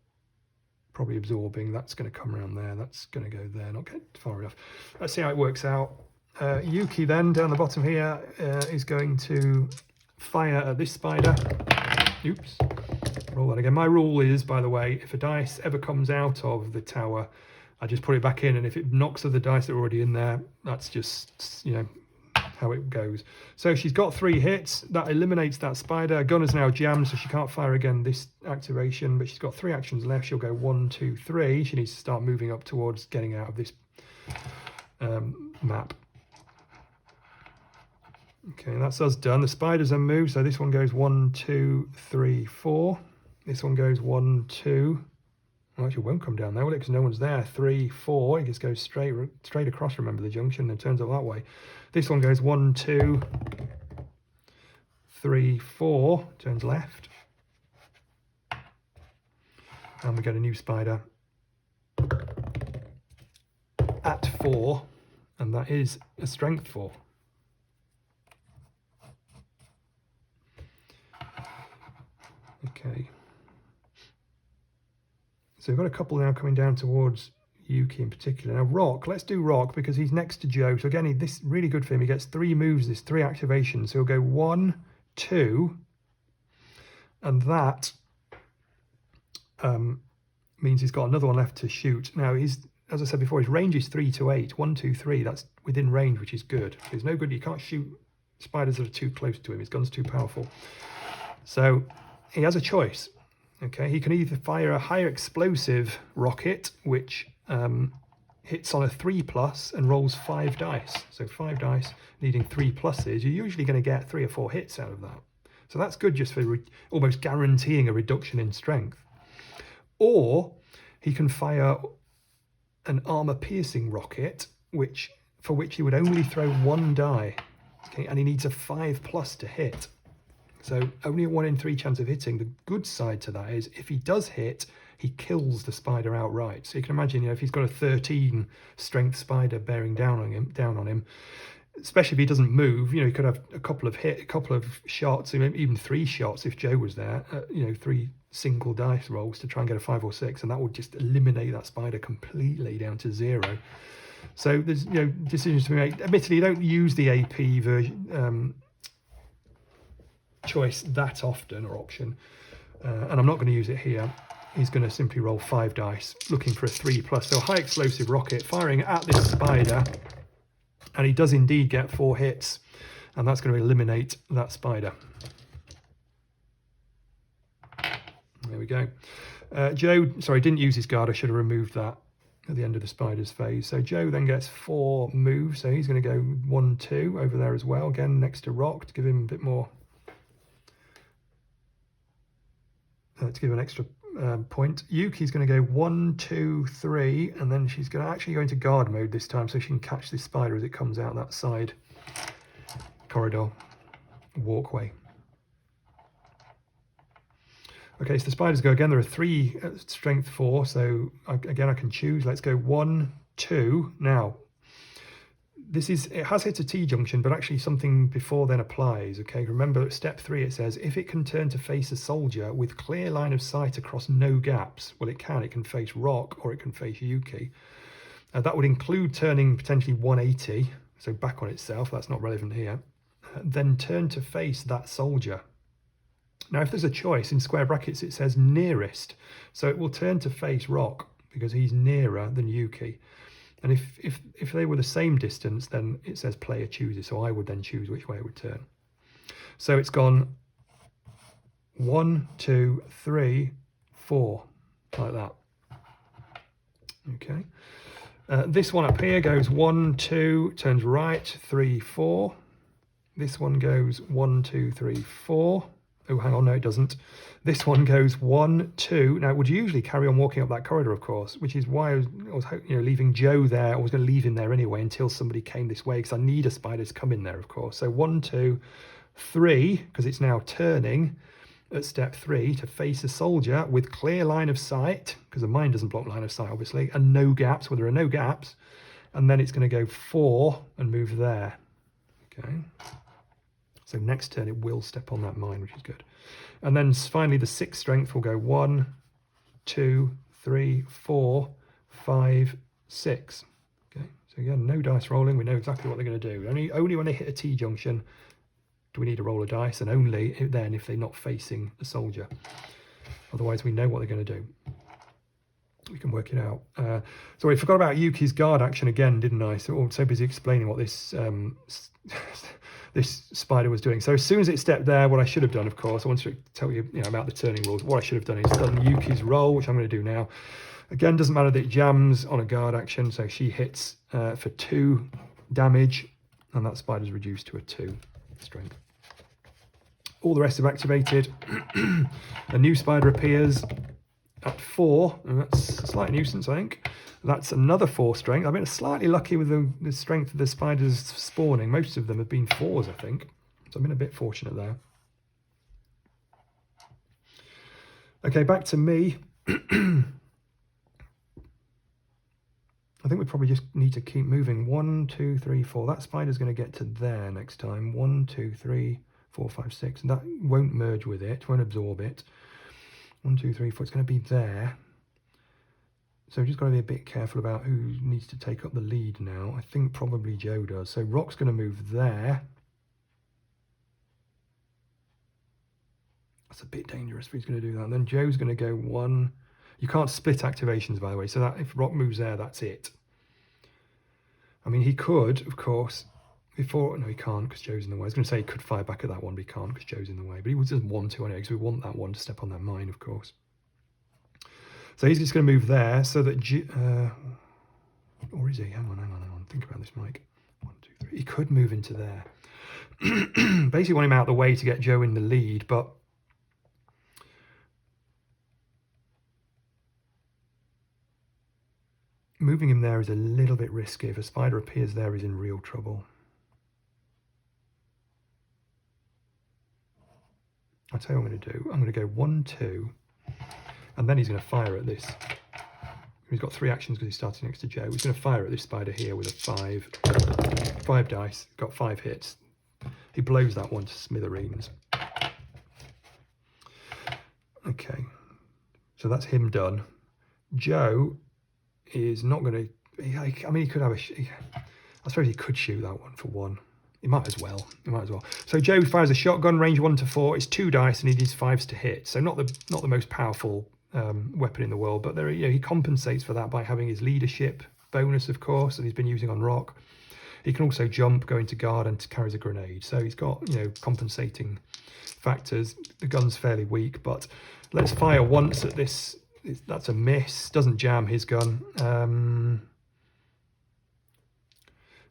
probably absorbing. That's going to come around there. That's going to go there. Not get far enough. Let's see how it works out. Yuki then, down the bottom here, is going to fire at this spider. Oops. Roll that again. My rule is, by the way, if a dice ever comes out of the tower, I just put it back in, and if it knocks other dice that are already in there, that's just, you know, how it goes. So she's got 3 hits. That eliminates that spider. Her gun is now jammed, so she can't fire again this activation, but she's got 3 actions left. She'll go 1, 2, 3. She needs to start moving up towards getting out of this map. Okay, that's us done. The spiders are moved, so this one goes 1, 2, 3, 4. This one goes 1, 2. Well, actually, it won't come down there, will it? Because no one's there. 3, 4. It just goes straight across, remember, the junction, and turns up that way. This one goes 1, 2, 3, 4. Turns left. And we get a new spider at 4. And that is a strength 4. Okay. So we've got a couple now coming down towards Yuki in particular. Now Rock, let's do Rock because he's next to Joe. So again, this is really good for him. He gets 3 moves, there's 3 activations. So he'll go 1, 2, and that means he's got another one left to shoot. Now as I said before, his range is 3 to 8. 1, 2, 3, that's within range, which is good. It's no good, you can't shoot spiders that are too close to him. His gun's too powerful. So he has a choice. Okay, he can either fire a higher explosive rocket, which hits on a 3+ and rolls 5 dice. So 5 dice needing 3 pluses, you're usually going to get 3 or 4 hits out of that. So that's good just for almost guaranteeing a reduction in strength. Or he can fire an armor-piercing rocket, for which he would only throw 1 die. Okay, and he needs a 5+ to hit. So only a 1 in 3 chance of hitting. The good side to that is if he does hit, he kills the spider outright. So you can imagine, you know, if he's got a 13 strength spider bearing down on him, especially if he doesn't move, you know, he could have a couple of shots, even 3 shots if Joe was there. You know, 3 single dice rolls to try and get a 5 or 6, and that would just eliminate that spider completely down to 0. So there's decisions to be made. Admittedly, you don't use the AP version choice that often, or option, and I'm not going to use it here. He's going to simply roll 5 dice, looking for a 3+. So high explosive rocket firing at this spider, and he does indeed get 4 hits, and that's going to eliminate that spider. There we go. Joe, sorry, didn't use his guard. I should have removed that at the end of the spider's phase. So Joe then gets 4 moves, so he's going to go 1, 2 over there as well, again next to Rock, to give him a bit more, to give an extra point. Yuki's going to go 1, 2, 3, and then she's going to actually go into guard mode this time, so she can catch this spider as it comes out that side corridor walkway. Okay, so the spiders go again. There are 3 strength 4, so again I can choose. Let's go 1, 2. Now, it has hit a T-junction, but actually something before then applies. Okay, remember at step 3 it says if it can turn to face a soldier with clear line of sight across no gaps. Well, it can face Rock or it can face Yuki. That would include turning potentially 180, so back on itself. That's not relevant here. Then turn to face that soldier. Now, if there's a choice in square brackets, it says nearest, so it will turn to face Rock because he's nearer than Yuki. And if they were the same distance, then it says player chooses, so I would then choose which way it would turn. So it's gone 1, 2, 3, 4, like that. Okay. This one up here goes 1, 2, turns right, 3, 4. This one goes 1, 2, 3, 4. Oh, hang on, no, it doesn't. This one goes 1, 2. Now, it would usually carry on walking up that corridor, of course, which is why I was leaving Joe there. I was going to leave him there anyway until somebody came this way, because I need a spider to come in there, of course. So 1, 2, 3, because it's now turning at step 3 to face a soldier with clear line of sight, because the mine doesn't block line of sight, obviously, and no gaps. Well, there are no gaps. And then it's going to go 4 and move there. Okay. So next turn it will step on that mine, which is good. And then finally the 6 strength will go 1, 2, 3, 4, 5, 6. Okay, so again, no dice rolling. We know exactly what they're going to do. Only when they hit a T-junction do we need to roll a dice, and only then if they're not facing a soldier. Otherwise, we know what they're going to do. We can work it out. So I forgot about Yuki's guard action again, didn't I? So I'm so busy explaining what this this spider was doing. So as soon as it stepped there, what I should have done, of course, I want to tell you, about the turning rules. What I should have done is done Yuki's roll, which I'm going to do now. Again, doesn't matter that it jams on a guard action, so she hits for 2 damage, and that spider's reduced to a 2 strength. All the rest have activated. A new spider appears at 4, and that's a slight nuisance, I think. That's another 4 strength. I've been slightly lucky with the strength of the spiders spawning. Most of them have been 4s, I think. So I've been a bit fortunate there. Okay, back to me. I think we probably just need to keep moving. 1, 2, 3, 4. That spider's going to get to there next time. 1, 2, 3, 4, 5, 6. And that won't merge with it, won't absorb it. 1, 2, 3, 4. It's going to be there. So we've just got to be a bit careful about who needs to take up the lead now. I think probably Joe does. So Rock's going to move there. That's a bit dangerous if he's going to do that. And then Joe's going to go 1. You can't split activations, by the way. So that if Rock moves there, that's it. I mean, he could, of course, before... No, he can't because Joe's in the way. I was going to say he could fire back at that one, but he can't because Joe's in the way. But he doesn't want to anyway, because we want that one to step on that mine, of course. So he's just going to move there so that... or is he? Hang on. Think about this, Mike. 1, 2, 3. He could move into there. Basically want him out of the way to get Joe in the lead, but... moving him there is a little bit risky. If a spider appears there, he's in real trouble. I'll tell you what I'm going to do. I'm going to go 1, 2... and then he's going to fire at this. He's got 3 actions because he's starting next to Joe. He's going to fire at this spider here with a 5 dice. Got 5 hits. He blows that one to smithereens. Okay, So that's him done. Joe is not going to... I mean, he could have I suppose he could shoot that one for 1. He might as well. He might as well. So Joe fires a shotgun, range 1 to 4. It's 2 dice, and he needs 5s to hit. So not the most powerful weapon in the world, but there, he compensates for that by having his leadership bonus, of course, that he's been using on Rock. He can also jump, go into guard, and carries a grenade. So he's got compensating factors. The gun's fairly weak, but let's fire once at this. That's a miss. Doesn't jam his gun.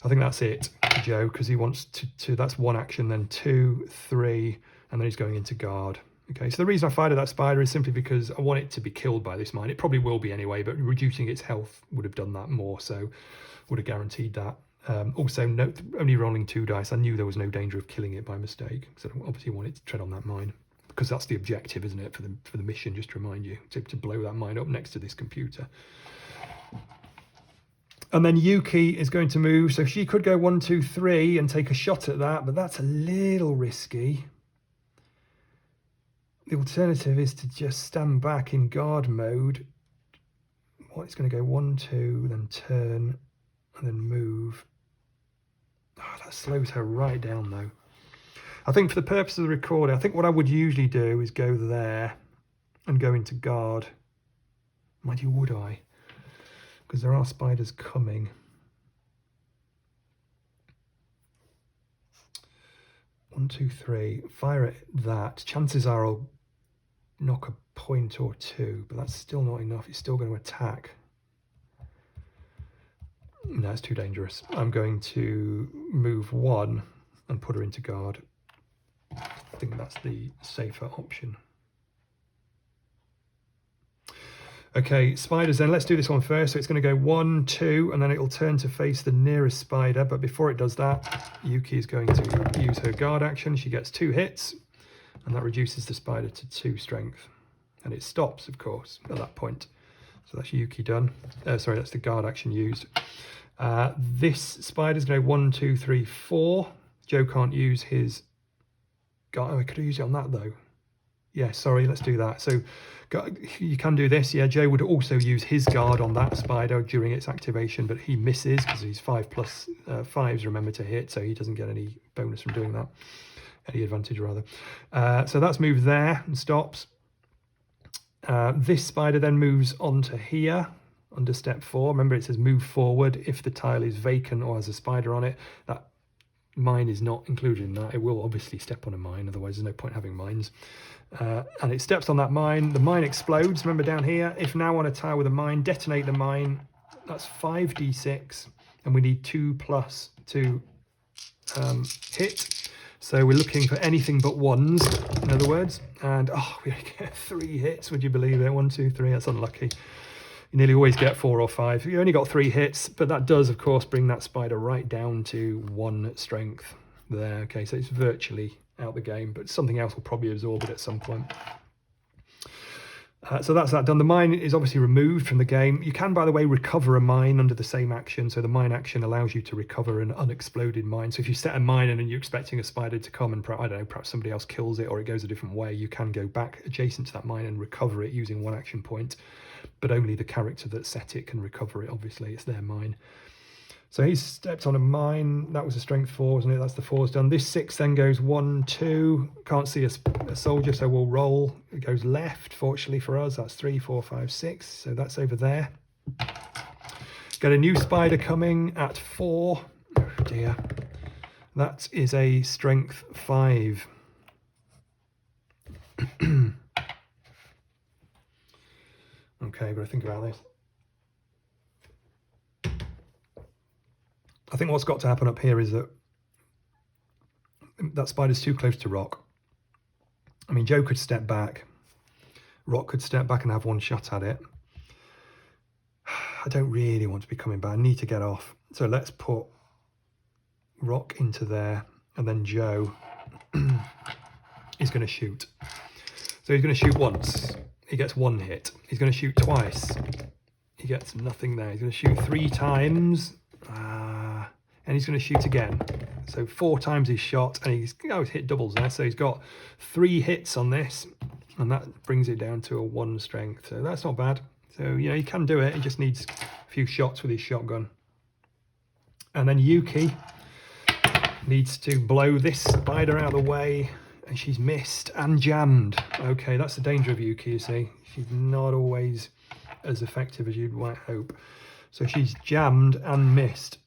I think that's it, Joe, because he wants to. That's 1 action, then 2, 3, and then he's going into guard. Okay, so the reason I fired at that spider is simply because I want it to be killed by this mine. It probably will be anyway, but reducing its health would have done that more, so would have guaranteed that. Also, only rolling 2 dice. I knew there was no danger of killing it by mistake, so obviously wanted to tread on that mine, because that's the objective, isn't it, for the mission? Just to remind you, to blow that mine up next to this computer. And then Yuki is going to move, so she could go 1, 2, 3 and take a shot at that, but that's a little risky. The alternative is to just stand back in guard mode. Well, it's going to go 1, 2, then turn, and then move. Oh, that slows her right down, though. I think for the purpose of the recording, I think what I would usually do is go there and go into guard. Mind you, would I? Because there are spiders coming. One, 2, 3. Fire at that. Chances are I'll knock a point or 2, but that's still not enough. It's still going to attack. No, it's too dangerous. I'm going to move 1 and put her into guard. I think that's the safer option. Okay, spiders then. Let's do this one first. So it's going to go 1, 2, and then it'll turn to face the nearest spider. But before it does that, Yuki is going to use her guard action. She gets 2 hits, and that reduces the spider to 2 strength. And it stops, of course, at that point. So that's Yuki done. Sorry, that's the guard action used. This spider's going to go 1, 2, 3, 4. Joe can't use his guard. Oh, I could have used it on that, though. Yeah, sorry, let's do that. So you can do this. Yeah, Joe would also use his guard on that spider during its activation, but he misses because he's 5 plus 5s, remember, to hit, so he doesn't get any bonus from doing that. Any advantage, rather. So that's moved there and stops. This spider then moves onto here under step 4. Remember, it says move forward if the tile is vacant or has a spider on it. That mine is not included in that. It will obviously step on a mine, otherwise there's no point having mines. And it steps on that mine. The mine explodes. Remember down here, if now on a tile with a mine, detonate the mine. That's 5d6, and we need 2 plus to hit. So we're looking for anything but 1s, in other words. And oh, we get 3 hits. Would you believe it? 1, 2, 3. That's unlucky. You nearly always get 4 or 5. You only got 3 hits, but that does, of course, bring that spider right down to 1 strength there. Okay, so it's virtually out the game, but something else will probably absorb it at some point. So that's that done. The mine is obviously removed from the game. You can, by the way, recover a mine under the same action. So the mine action allows you to recover an unexploded mine. So if you set a mine and you're expecting a spider to come and, I don't know, perhaps somebody else kills it or it goes a different way, you can go back adjacent to that mine and recover it using 1 action point. But only the character that set it can recover it, obviously. It's their mine. So he's stepped on a mine. That was a strength 4, wasn't it? That's the 4's done. This 6 then goes 1, 2. Can't see a soldier, so we'll roll. It goes left, fortunately for us. That's 3, 4, 5, 6. So that's over there. Got a new spider coming at 4. Oh dear. That is a strength 5. Okay, I've got to think about this. I think what's got to happen up here is that that spider's too close to Rock. I mean, Joe could step back. Rock could step back and have 1 shot at it. I don't really want to be coming back. I need to get off. So let's put Rock into there, and then Joe is going to shoot. So he's going to shoot once. He gets 1 hit. He's going to shoot twice. He gets nothing there. He's going to shoot 3 times. And he's going to shoot again. So 4 times he's shot, and he's hit doubles there. So he's got 3 hits on this. and that brings it down to a 1 strength. So that's not bad. So, you know, you can do it. It just needs a few shots with his shotgun. And then Yuki needs to blow this spider out of the way, and she's missed and jammed. Okay, that's the danger of Yuki, you see. She's not always as effective as you might hope. So she's jammed and missed,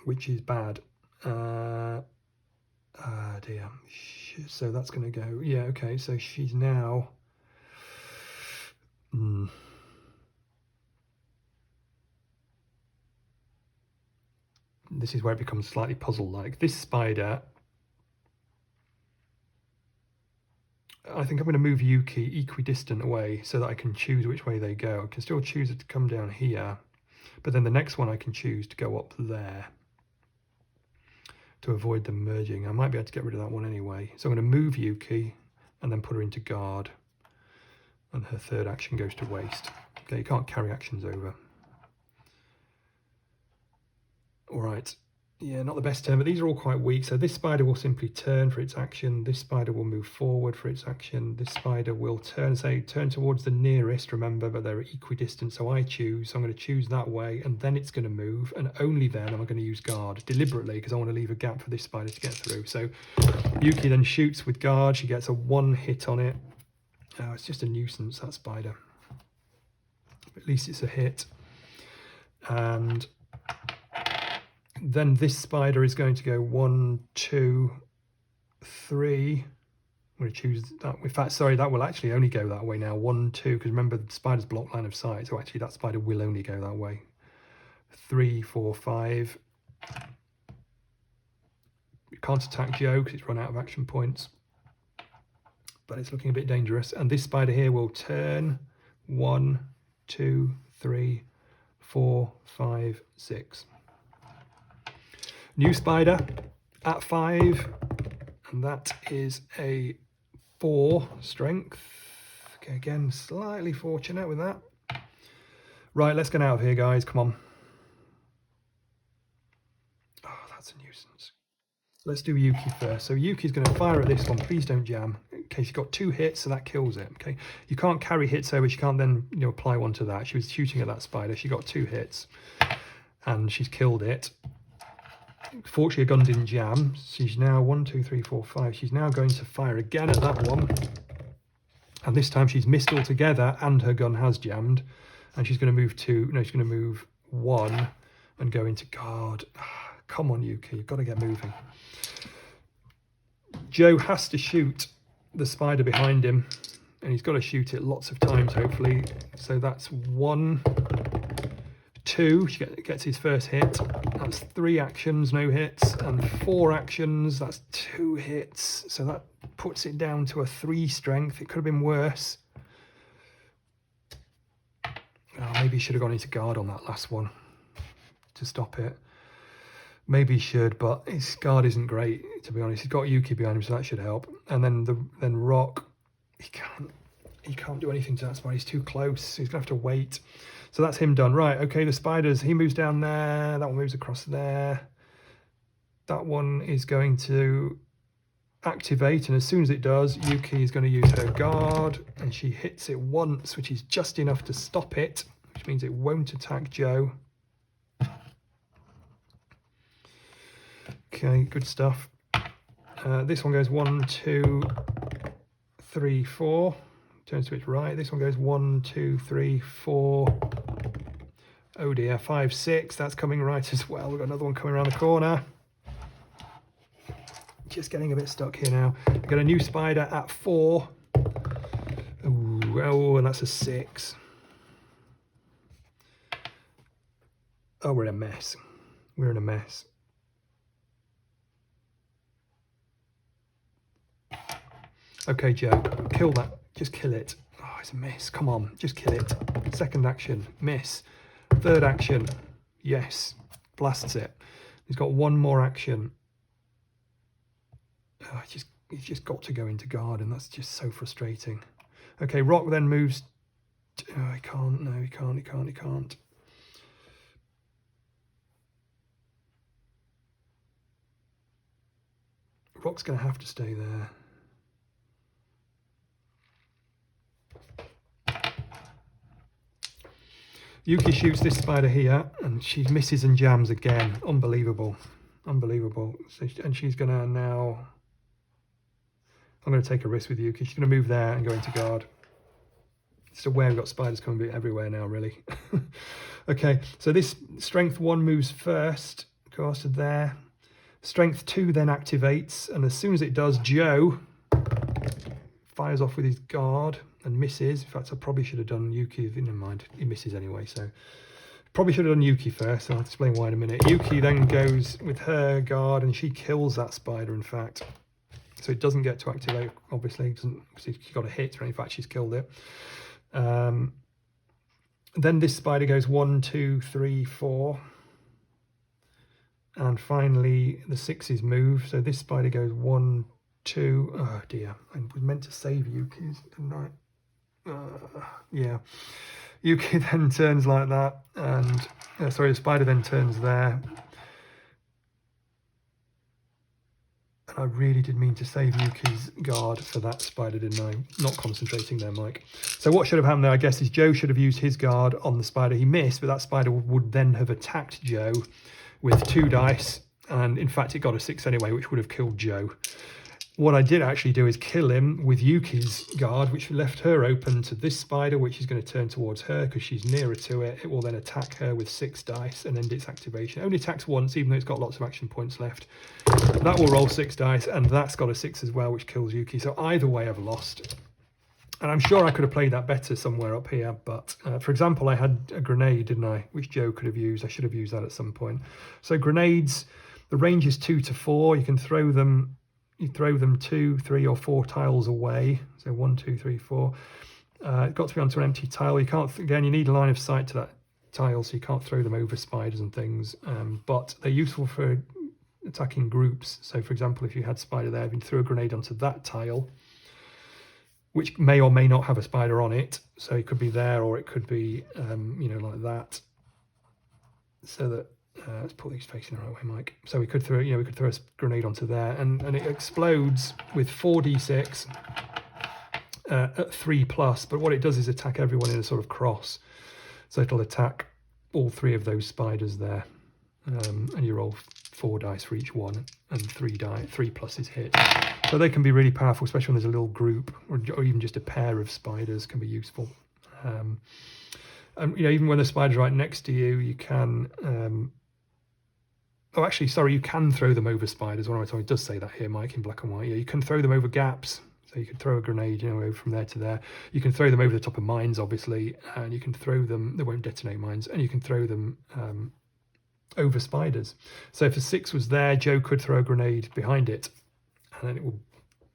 which is bad. Dear. So that's going to go. Yeah, okay, so she's now... This is where it becomes slightly puzzle-like. This spider... I think I'm going to move Yuki equidistant away so that I can choose which way they go. I can still choose it to come down here, but then the next one I can choose to go up there to avoid them merging. I might be able to get rid of that one anyway. So I'm going to move Yuki and then put her into guard, and her third action goes to waste. Okay, you can't carry actions over. All right. Yeah, not the best turn, but these are all quite weak. So this spider will simply turn for its action. This spider will move forward for its action. This spider will turn towards the nearest, remember, but they're equidistant. So I choose. So I'm going to choose that way, and then it's going to move. And only then am I going to use guard deliberately, because I want to leave a gap for this spider to get through. So Yuki then shoots with guard. She gets a 1 hit on it. Oh, it's just a nuisance, that spider. At least it's a hit. And then this spider is going to go 1, 2, 3. I'm going to choose that. In fact, sorry, that will actually only go that way now. 1, 2, because remember the spider's block line of sight. So actually that spider will only go that way. 3, 4, 5. You can't attack Joe because it's run out of action points. But it's looking a bit dangerous. And this spider here will turn 1, 2, 3, 4, 5, 6. New spider at 5, and that is a 4 strength. Okay, again, slightly fortunate with that. Right, let's get out of here, guys. Come on. Oh, that's a nuisance. Let's do Yuki first. So Yuki's going to fire at this one. Please don't jam. Okay, she's got 2 hits, so that kills it. Okay, you can't carry hits over. She can't then, you know, apply one to that. She was shooting at that spider. She got 2 hits, and she's killed it. Fortunately, a gun didn't jam. She's now 1, 2, 3, 4, 5. She's now going to fire again at that one. And this time she's missed altogether, and her gun has jammed. And she's going to move 2. No, she's going to move 1 and go into guard. Come on, Yuki. You've got to get moving. Joe has to shoot the spider behind him. And he's got to shoot it lots of times, hopefully. So that's 1, 2, she gets his first hit. That's 3 actions, no hits, and 4 actions, that's 2 hits. So that puts it down to a 3 strength. It could have been worse. Oh, maybe he should have gone into guard on that last one to stop it. Maybe he should, but his guard isn't great, to be honest. He's got Yuki behind him, so that should help. And then Rock, he can't do anything to that spider. He's too close. He's gonna have to wait. So that's him done. Right, okay, the spiders, he moves down there, that one moves across there. That one is going to activate, and as soon as it does, Yuki is going to use her guard, and she hits it once, which is just enough to stop it, which means it won't attack Joe. Okay, good stuff. This one goes 1, 2, 3, 4. Turns to its right. This one goes 1, 2, 3, 4. Oh dear, 5, 6. That's coming right as well. We've got another one coming around the corner. Just getting a bit stuck here now. We've got a new spider at 4. Ooh, oh, and that's a 6. Oh, we're in a mess. We're in a mess. Okay, Joe, kill that. Just kill it. Oh, it's a miss. Come on, just kill it. Second action, miss. Third action, yes. Blasts it. He's got 1 more action. Oh, he's just got to go into guard, and that's just so frustrating. Okay, Rock then moves. Oh, he can't. No, he can't. He can't. He can't. Rock's going to have to stay there. Yuki shoots this spider here, and she misses and jams again. Unbelievable. Unbelievable. So, and she's going to now... I'm going to take a risk with Yuki. She's going to move there and go into guard. Just aware we've got spiders coming everywhere now, really. Okay, so this strength 1 moves first, goes to there. Strength 2 then activates, and as soon as it does, Joe fires off with his guard and misses. In fact, I probably should have done Yuki. Never mind, he misses anyway, so probably should have done Yuki first. I'll explain why in a minute. Yuki then goes with her guard, and she kills that spider, in fact. So it doesn't get to activate, obviously, because she got a hit, or in fact, she's killed it. Then this spider goes 1, 2, 3, 4. And finally, the 6s move. So this spider goes 1, 2. Oh dear, I was meant to save Yuki, didn't I? Yeah. Yuki then turns like that, and sorry, the spider then turns there. And I really did mean to save Yuki's guard for that spider, didn't I? Not concentrating there, Mike. So what should have happened there, I guess, is Joe should have used his guard on the spider. He missed, but that spider would then have attacked Joe with 2 dice. And in fact, it got a 6 anyway, which would have killed Joe. What I did actually do is kill him with Yuki's guard, which left her open to this spider, which is going to turn towards her because she's nearer to it. It will then attack her with 6 dice and end its activation. It only attacks once, even though it's got lots of action points left. That will roll 6 dice, and that's got a 6 as well, which kills Yuki. So either way, I've lost. And I'm sure I could have played that better somewhere up here, but for example, I had a grenade, didn't I, which Joe could have used. I should have used that at some point. So grenades, the range is 2 to 4. You can throw them... You throw them 2, 3 or 4 tiles away. So 1, 2, 3, 4. It's got to be onto an empty tile. You can't, again, you need a line of sight to that tile, so you can't throw them over spiders and things. But they're useful for attacking groups. So for example, if you had spider there, if you threw a grenade onto that tile, which may or may not have a spider on it. So it could be there, or it could be, you know, like that. So that, let's put these facing the right way, Mike. So we could throw, you know, we could throw a grenade onto there, and it explodes with 4d6 at 3+. But what it does is attack everyone in a sort of cross. So it'll attack all 3 of those spiders there, and you roll 4 dice for each one, and 3+ is hit. So they can be really powerful, especially when there's a little group, or even just a pair of spiders can be useful. And you know, even when the spider's right next to you, you can. Oh, actually, sorry, you can throw them over spiders. What am I talking? It does say that here, Mike, in black and white. Yeah, you can throw them over gaps. So you could throw a grenade, you know, over from there to there. You can throw them over the top of mines, obviously, and you can throw them. They won't detonate mines, and you can throw them over spiders. So if a 6 was there, Joe could throw a grenade behind it, and then it will,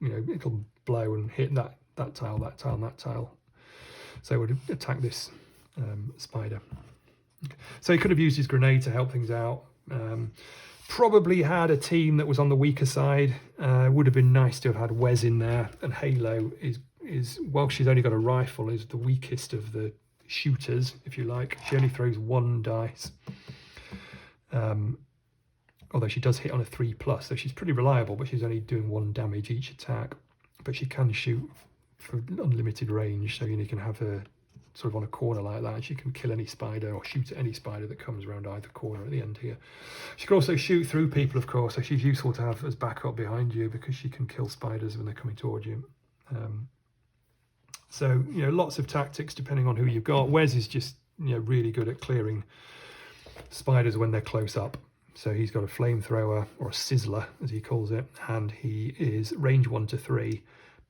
you know, it'll blow and hit that tile, that tile, and that tile. So it would attack this spider. Okay. So he could have used his grenade to help things out. Probably had a team that was on the weaker side. Would have been nice to have had Wes in there, and Halo is well, she's only got a rifle, is the weakest of the shooters, if you like. She only throws 1 dice, although she does hit on a 3+, so she's pretty reliable, but she's only doing 1 damage each attack. But she can shoot for unlimited range, so you can have her sort of on a corner like that, and she can kill any spider or shoot at any spider that comes around either corner at the end here. She can also shoot through people, of course, so she's useful to have as backup behind you, because she can kill spiders when they're coming towards you. So, you know, lots of tactics depending on who you've got. Wes is just, you know, really good at clearing spiders when they're close up. So he's got a flamethrower, or a sizzler as he calls it, and he is range 1 to 3.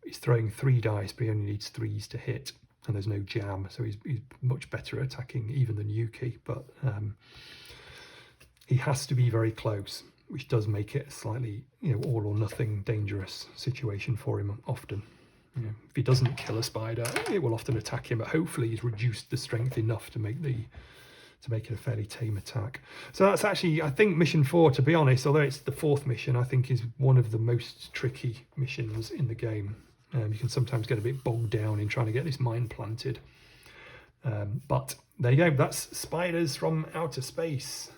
He's throwing 3 dice, but he only needs 3s to hit. And there's no jam, so he's much better at attacking even than Yuki, but he has to be very close, which does make it a slightly, you know, all or nothing dangerous situation for him often. You know, if he doesn't kill a spider, it will often attack him, but hopefully he's reduced the strength enough to make it a fairly tame attack. So that's actually, I think, mission 4, to be honest, although it's the 4th mission, I think is one of the most tricky missions in the game. You can sometimes get a bit bogged down in trying to get this mine planted. But there you go, that's Spiders from Outer Space.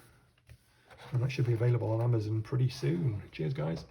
And that should be available on Amazon pretty soon. Cheers, guys.